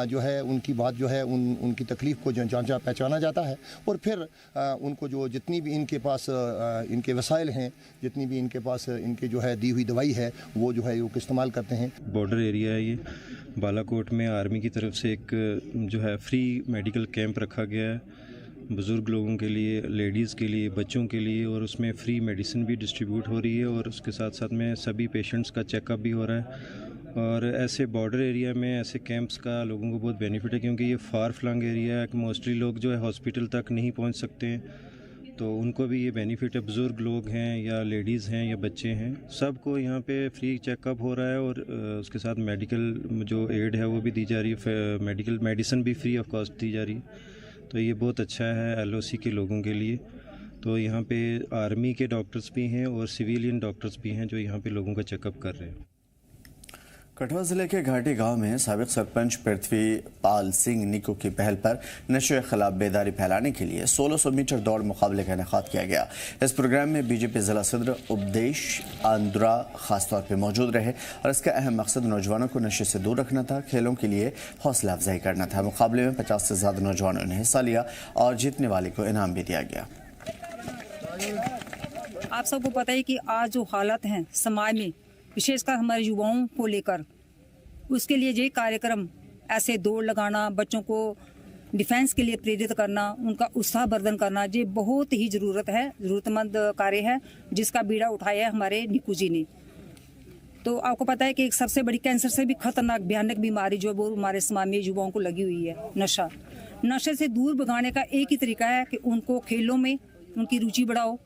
जो है उनकी बात जो है उनकी तकलीफ़ को जांचा पहचाना जाता है और फिर उनको जो जितनी भी इनके पास इनके वसाइल हैं, जितनी भी इनके पास इनके जो है दी हुई दवाई है वो जो है वो इस्तेमाल करते हैं। बॉर्डर एरिया है ये बालाकोट में, आर्मी की तरफ से एक जो है फ्री मेडिकल कैंप रखा गया है बुज़ुर्ग लोगों के लिए, लेडीज़ के लिए, बच्चों के लिए, और उसमें फ्री मेडिसिन भी डिस्ट्रीब्यूट हो रही है और उसके साथ साथ में सभी पेशेंट्स का चेकअप भी हो रहा है। और ऐसे बॉर्डर एरिया में ऐसे कैंप्स का लोगों को बहुत बेनिफिट है क्योंकि ये फार फ्लंग एरिया है कि मोस्टली लोग जो है हॉस्पिटल तक नहीं पहुंच सकते हैं, तो उनको भी ये बेनिफिट है। बुज़ुर्ग लोग हैं या लेडीज़ हैं या बच्चे हैं, सबको यहाँ पे फ्री चेकअप हो रहा है और उसके साथ मेडिकल जो एड है वो भी दी जा रही है, मेडिकल मेडिसिन भी फ्री ऑफ कॉस्ट दी जा रही है। तो ये बहुत अच्छा है एलओसी के लोगों के लिए। तो यहाँ पे आर्मी के डॉक्टर्स भी हैं और सिविलियन डॉक्टर्स भी हैं जो यहाँ पे लोगों का चेकअप कर रहे हैं। कठुआ जिले के घाटी गांव में साबिक सरपंच पृथ्वी पाल सिंह निकू की पहल पर नशे के खिलाफ बेदारी फैलाने के लिए 1600 मीटर दौड़ मुकाबले का इनेकाद किया गया। इस प्रोग्राम में बीजेपी जिला सदर उपदेश आंद्रा खासतौर पर मौजूद रहे और इसका अहम मकसद नौजवानों को नशे से दूर रखना था, खेलों के लिए हौसला अफजाई करना था। मुकाबले में 50 से ज्यादा नौजवानों ने हिस्सा लिया और जीतने वाले को इनाम भी दिया गया। आप सबको पता है कि आज जो हालत हैं समाज में, विशेषकर हमारे युवाओं को लेकर, उसके लिए ये कार्यक्रम ऐसे दौड़ लगाना, बच्चों को डिफेंस के लिए प्रेरित करना, उनका उत्साह वर्धन करना, ये बहुत ही ज़रूरतमंद कार्य है जिसका बीड़ा उठाया है हमारे निकू जी ने। तो आपको पता है कि एक सबसे बड़ी कैंसर से भी खतरनाक भयानक बीमारी जो वो हमारे समाज में युवाओं को लगी हुई है, नशा। नशे से दूर भगाने का एक ही तरीका है कि उनको खेलों में उनकी रुचि बढ़ाओ,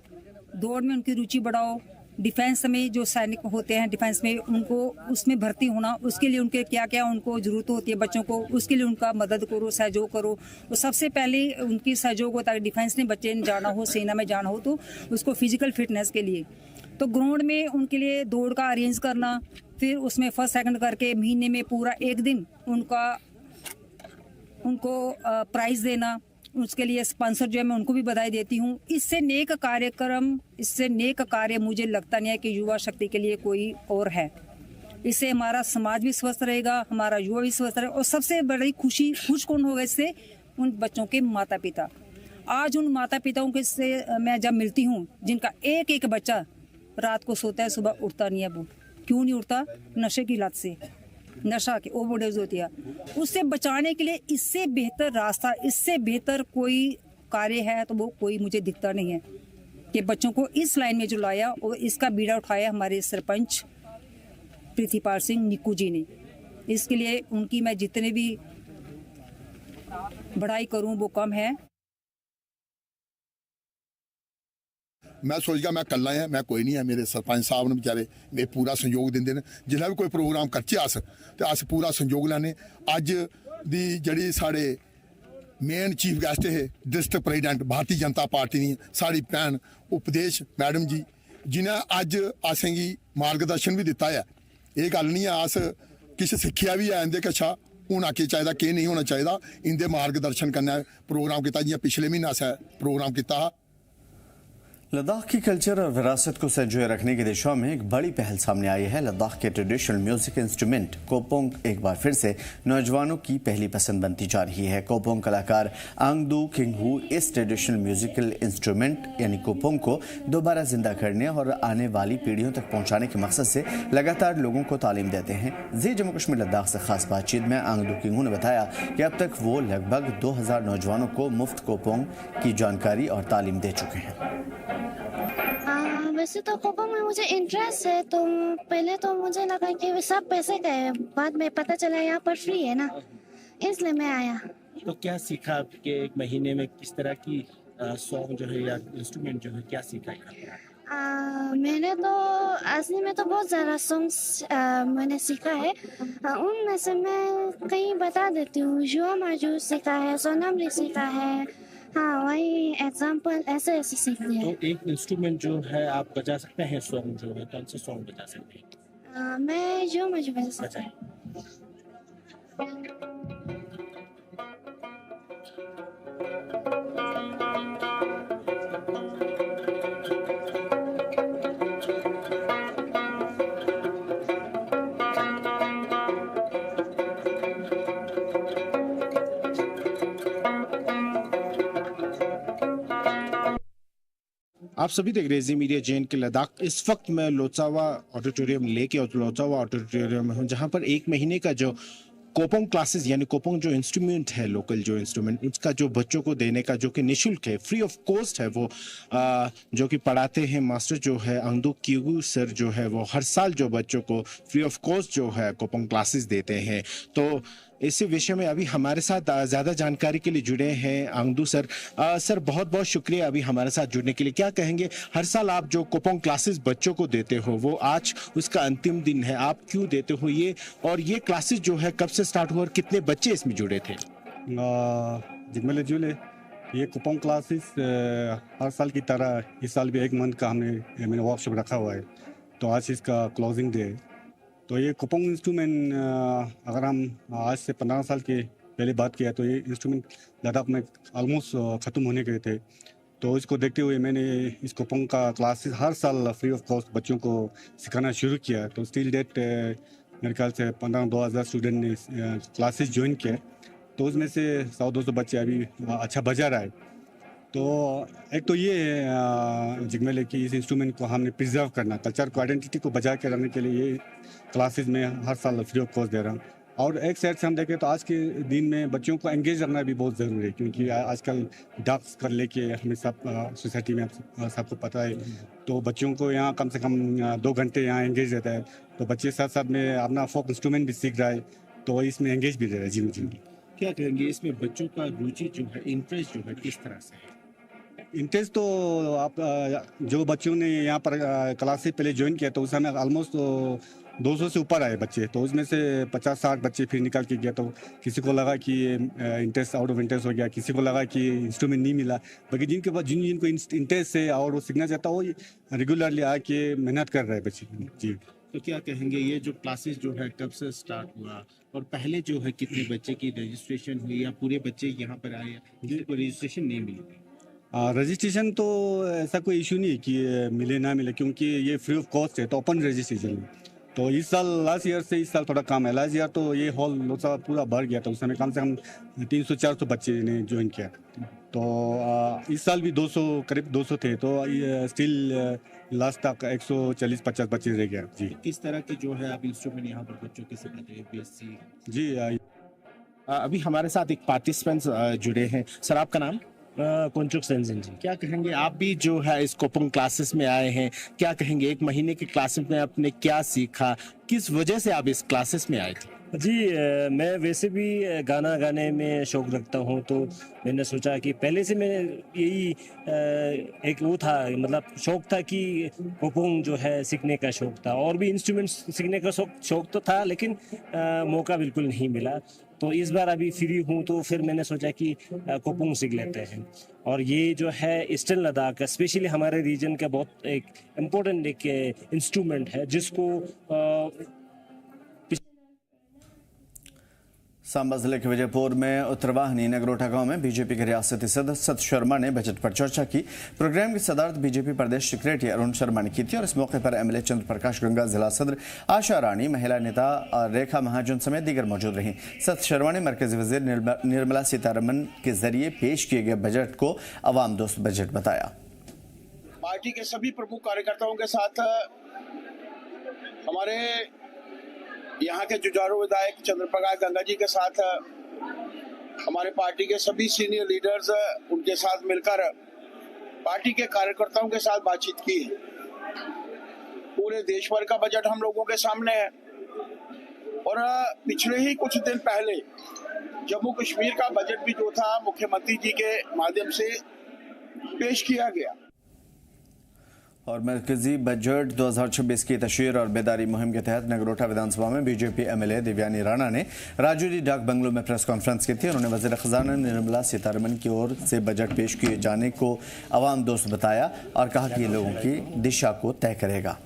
दौड़ में उनकी रुचि बढ़ाओ, डिफेंस में जो सैनिक होते हैं डिफेंस में उनको उसमें भर्ती होना, उसके लिए उनके क्या क्या उनको ज़रूरत होती है बच्चों को, उसके लिए उनका मदद करो, सहयोग करो। तो सबसे पहले उनकी सहयोग होता है, डिफेंस में बच्चे ने जाना हो, सेना में जाना हो तो उसको फिजिकल फिटनेस के लिए तो ग्राउंड में उनके लिए दौड़ का अरेंज करना, फिर उसमें फर्स्ट सेकंड करके महीने में पूरा एक दिन उनको प्राइज़ देना, उसके लिए स्पॉन्सर जो है मैं उनको भी बधाई देती हूँ। इससे नेक कार्य मुझे लगता नहीं है कि युवा शक्ति के लिए कोई और है। इससे हमारा समाज भी स्वस्थ रहेगा, हमारा युवा भी स्वस्थ रहेगा और सबसे बड़ी खुश कौन होगा इससे? उन बच्चों के माता पिता। आज उन माता पिताओं के से मैं जब मिलती हूँ जिनका एक एक बच्चा रात को सोता है, सुबह उठता नहीं है। वो क्यों नहीं उठता? नशे की लत से, नशा की ओवरडोज होती है। उससे बचाने के लिए इससे बेहतर रास्ता, इससे बेहतर कोई कार्य है तो वो कोई मुझे दिखता नहीं है कि बच्चों को इस लाइन में जो लाया और इसका बीड़ा उठाया हमारे सरपंच पृथ्वीपाल सिंह निकू जी ने। इसके लिए उनकी मैं जितने भी बड़ाई करूं वो कम है। मैं सोच गया मैं कल्ला है, मैं कोई नहीं है। मेरे सरपंच साहब ने बेचारे मेरे पूरा सहयोग देंदे ने, जिसलै भी कोई प्रोग्राम करचे अस पूरा सहयोग लैने। अज दी जड़ी साढ़े मेन चीफ गेस्ट है district president Bharatiya Janata party दी साड़ी भैन उपदेश मैडम जी, जिन्हें अज असेंगी मार्गदर्शन भी दिता है। ये गल नहीं है, अस किश सिक्खिया भी है इंदे कशा होना केह् चाहिदा केह् नहीं होना चाहिदा। इंदे मार्गदर्शन कन्नै प्रोग्राम किया, जियां पिछले महीने असें प्रोग्राम किया। लद्दाख की कल्चर और विरासत को संजोए रखने की दिशा में एक बड़ी पहल सामने आई है। लद्दाख के ट्रेडिशनल म्यूजिक इंस्ट्रूमेंट कोपोंग एक बार फिर से नौजवानों की पहली पसंद बनती जा रही है। कोपोंग कलाकार आंगदू किंगहू इस ट्रेडिशनल म्यूजिकल इंस्ट्रूमेंट यानी कोपोंग को दोबारा जिंदा करने और आने वाली पीढ़ियों तक पहुंचाने के मकसद से लगातार लोगों को तालीम देते हैं। जी जम्मू कश्मीर लद्दाख से खास बातचीत में आंगदू किंगहू ने बताया कि अब तक वो लगभग 2000 नौजवानों को मुफ्त कोपोंग की जानकारी और तालीम दे चुके हैं। वैसे तो कोपोंग में मुझे इंटरेस्ट है, तो पहले तो मुझे लगा कि सब पैसे का है, बाद में पता चला यहाँ पर फ्री है ना, इसलिए मैं आया। तो क्या सीखा आपके एक महीने में? किस तरह की सॉन्ग जो है या इंस्ट्रूमेंट जो है क्या सीखा? मैंने तो असली में तो बहुत ज़्यादा सॉन्ग्स मैंने सीखा है। उनमें से मैं कहीं बता देती हूँ। जुआ माजू सीखा है, सोनामली सीखा है, हाँ वही एग्जाम्पल ऐसे सीखते हैं। तो एक इंस्ट्रूमेंट जो है आप बजा सकते हैं, सॉन्ग जो है कौन से सॉन्ग बजा सकते हैं? मैं जो मुझे बजा सकता हूँ। आप सभी देख रहे हैं जी मीडिया जैन के लद्दाख। इस वक्त मैं लोचावा ऑडिटोरियम लेके और लोचावा ऑडिटोरियम में हूँ, जहाँ पर एक महीने का जो कोपोंग क्लासेस यानी कोपोंग जो इंस्ट्रूमेंट है, लोकल जो इंस्ट्रूमेंट, उसका जो बच्चों को देने का जो कि निःशुल्क है, फ्री ऑफ कॉस्ट है, वो जो कि पढ़ाते हैं मास्टर जो है आंगदू किंगहू सर जो है, वो हर साल जो बच्चों को फ्री ऑफ कॉस्ट जो है कोपोंग क्लासेस देते हैं। तो इसी विषय में अभी हमारे साथ ज़्यादा जानकारी के लिए जुड़े हैं आंगदू सर। सर बहुत बहुत शुक्रिया अभी हमारे साथ जुड़ने के लिए। क्या कहेंगे, हर साल आप जो कोपोंग क्लासेस बच्चों को देते हो, वो आज उसका अंतिम दिन है, आप क्यों देते हो ये, और ये क्लासेस जो है कब से स्टार्ट हुआ और कितने बच्चे इसमें जुड़े थे? जिम्मेले जुले ये कोपोंग क्लासेस हर साल की तरह इस साल भी एक मंथ का मैंने वर्कशॉप रखा हुआ है। तो आज इसका क्लोजिंग डे, तो ये कुपोंग इंस्ट्रूमेंट अगर हम आज से 15 साल के पहले बात किया तो ये इंस्ट्रूमेंट लद्दाख में ऑलमोस्ट ख़त्म होने के थे। तो इसको देखते हुए मैंने इस कुपोंग का क्लासेस हर साल फ्री ऑफ कॉस्ट बच्चों को सिखाना शुरू किया। तो स्टिल डेट मेरे ख्याल से 15-2000 स्टूडेंट ने क्लासेस ज्वाइन किया। तो उसमें से 100-200 बच्चे अभी अच्छा बजा रहा है। तो एक तो ये है जिग्मेल है कि इस इंस्ट्रूमेंट को हमने प्रिजर्व करना, कल्चर को आइडेंटिटी को बचा के रखने के लिए ये क्लासेस में हर साल फ्री ऑफ कॉस्ट दे रहा हूँ। और एक साइड से हम देखें तो आज के दिन में बच्चों को एंगेज रखना भी बहुत ज़रूरी है, क्योंकि आजकल ड्रग्स कर लेके हमें सब सोसाइटी में सबको पता है। तो बच्चों को यहाँ कम से कम 2 घंटे यहाँ एंगेज रहता है। तो बच्चे साथ साथ में अपना फोक इंस्ट्रूमेंट भी सीख रहा है, तो इसमें एंगेज भी रह रहा है। जी क्या कहेंगे इसमें बच्चों का रुचि जो है, इंटरेस्ट जो है, किस तरह से है? इंटरेस्ट तो आप जो बच्चों ने यहाँ पर क्लासेस पहले ज्वाइन किया तो उस समय ऑलमोस्ट 200 से ऊपर आए बच्चे। तो उसमें से 50-60 बच्चे फिर निकल के गया। तो किसी को लगा कि इंटरेस्ट आउट ऑफ इंटरेस्ट हो गया, किसी को लगा कि इंस्ट्रूमेंट नहीं मिला। बाकी जिनके पास जिनको इंटरेस्ट है और वो सीखना चाहता है वो रेगुलरली आके मेहनत कर रहे हैं बच्चे। जी तो क्या कहेंगे ये जो क्लासेस जो है कब से स्टार्ट हुआ और पहले जो है कितने बच्चे की रजिस्ट्रेशन हुई या पूरे बच्चे यहाँ पर आए जिनको रजिस्ट्रेशन नहीं मिली? रजिस्ट्रेशन तो ऐसा कोई इशू नहीं है कि मिले ना मिले, क्योंकि ये फ्री ऑफ कॉस्ट है तो ओपन रजिस्ट्रेशन है। तो इस साल लास्ट ईयर से इस साल थोड़ा कम है। लास्ट ईयर तो ये हॉल लोसा पूरा भर गया था, उस समय कम से कम 300-400 बच्चे ने ज्वाइन किया। तो इस साल भी 200 करीब 200 थे। तो स्टिल लास्ट तक 140-50 बच्चे रह गया। जी किस तरह के जो है आप इंस्ट्रूमेंट यहाँ पर बच्चों के सिखाते हैं? BSc जी अभी हमारे साथ एक पार्टिसिपेंट्स जुड़े हैं। सर आपका नाम? कुंचुक सेंजिन जी। क्या कहेंगे आप भी जो है इस कुपोंग क्लासेस में आए हैं, क्या कहेंगे 1 महीने के क्लासेस में आपने क्या सीखा, किस वजह से आप इस क्लासेस में आए थे? जी मैं वैसे भी गाना गाने में शौक रखता हूँ, तो मैंने सोचा कि पहले से मैं यही एक वो था, मतलब शौक था कि कुपोंग जो है सीखने का शौक था, और भी इंस्ट्रूमेंट्स सीखने का शौक तो था, लेकिन मौका बिल्कुल नहीं मिला। तो इस बार अभी फ्री हूँ तो फिर मैंने सोचा कि कुपोंग सीख लेते हैं। और ये जो है ईस्टर्न लद्दाख स्पेशली हमारे रीजन का बहुत एक इम्पोर्टेंट एक इंस्ट्रूमेंट है जिसको सांबा जिले के विजयपुर में उत्तरवाहिनी नगरोटा गांव में बीजेपी के रियासती सदस्य सत शर्मा ने बजट पर चर्चा की। प्रोग्राम की सदारत बीजेपी प्रदेश सेक्रेटरी अरुण शर्मा ने की थी और इस मौके पर एमएलए चंद्र प्रकाश गंगा, जिला सदर आशा रानी, महिला नेता रेखा महाजन समेत दीगर मौजूद रहीं। सत शर्मा ने मरकजी वजीर निर्मला सीतारमण के जरिए पेश किए गए बजट को अवाम दोस्त बजट बताया। पार्टी के सभी प्रमुख कार्यकर्ताओं के साथ हमारे यहाँ के जुझारू विधायक चंद्र प्रकाश गंगा जी के साथ हमारे पार्टी के सभी सीनियर लीडर्स उनके साथ मिलकर पार्टी के कार्यकर्ताओं के साथ बातचीत की है। पूरे देश भर का बजट हम लोगों के सामने है और पिछले ही कुछ दिन पहले जम्मू कश्मीर का बजट भी जो था मुख्यमंत्री जी के माध्यम से पेश किया गया। और मरकजी बजट 2026 की तशहीर और बेदारी मुहिम के तहत नगरोटा विधानसभा में बीजेपी एमएलए दिव्यानी राणा ने राजौरी डाक बंगलो में प्रेस कॉन्फ्रेंस की थी। उन्होंने वज़ीर ख़ज़ाना निर्मला सीतारमण की ओर से बजट पेश किए जाने को अवाम दोस्त बताया और कहा कि ये लोगों की दिशा को तय करेगा।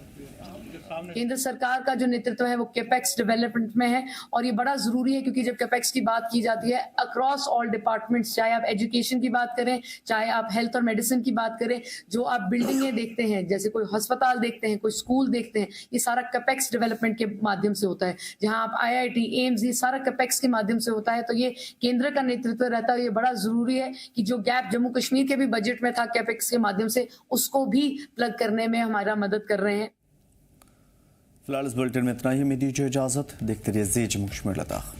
केंद्र सरकार का जो नेतृत्व है वो कैपेक्स डेवलपमेंट में है और ये बड़ा जरूरी है, क्योंकि जब कैपेक्स की बात की जाती है अक्रॉस ऑल डिपार्टमेंट्स, चाहे आप एजुकेशन की बात करें, चाहे आप हेल्थ और मेडिसिन की बात करें, जो आप बिल्डिंगें देखते हैं, जैसे कोई अस्पताल देखते हैं, कोई स्कूल देखते हैं, ये सारा कैपेक्स डेवलपमेंट के माध्यम से होता है। जहां आप IIT, एम्स, ये सारा कैपेक्स के माध्यम से होता है। तो ये केंद्र का नेतृत्व रहता है। ये बड़ा जरूरी है कि जो गैप जम्मू कश्मीर के भी बजट में था कैपेक्स के माध्यम से, उसको भी प्लग करने में हमारा मदद कर रहे हैं। फिलहाल इस बुलेटिन में इतना ही। मैं दीजिए इजाजत। देखते रहिए जी जम्मू कश्मीर लद्दाख।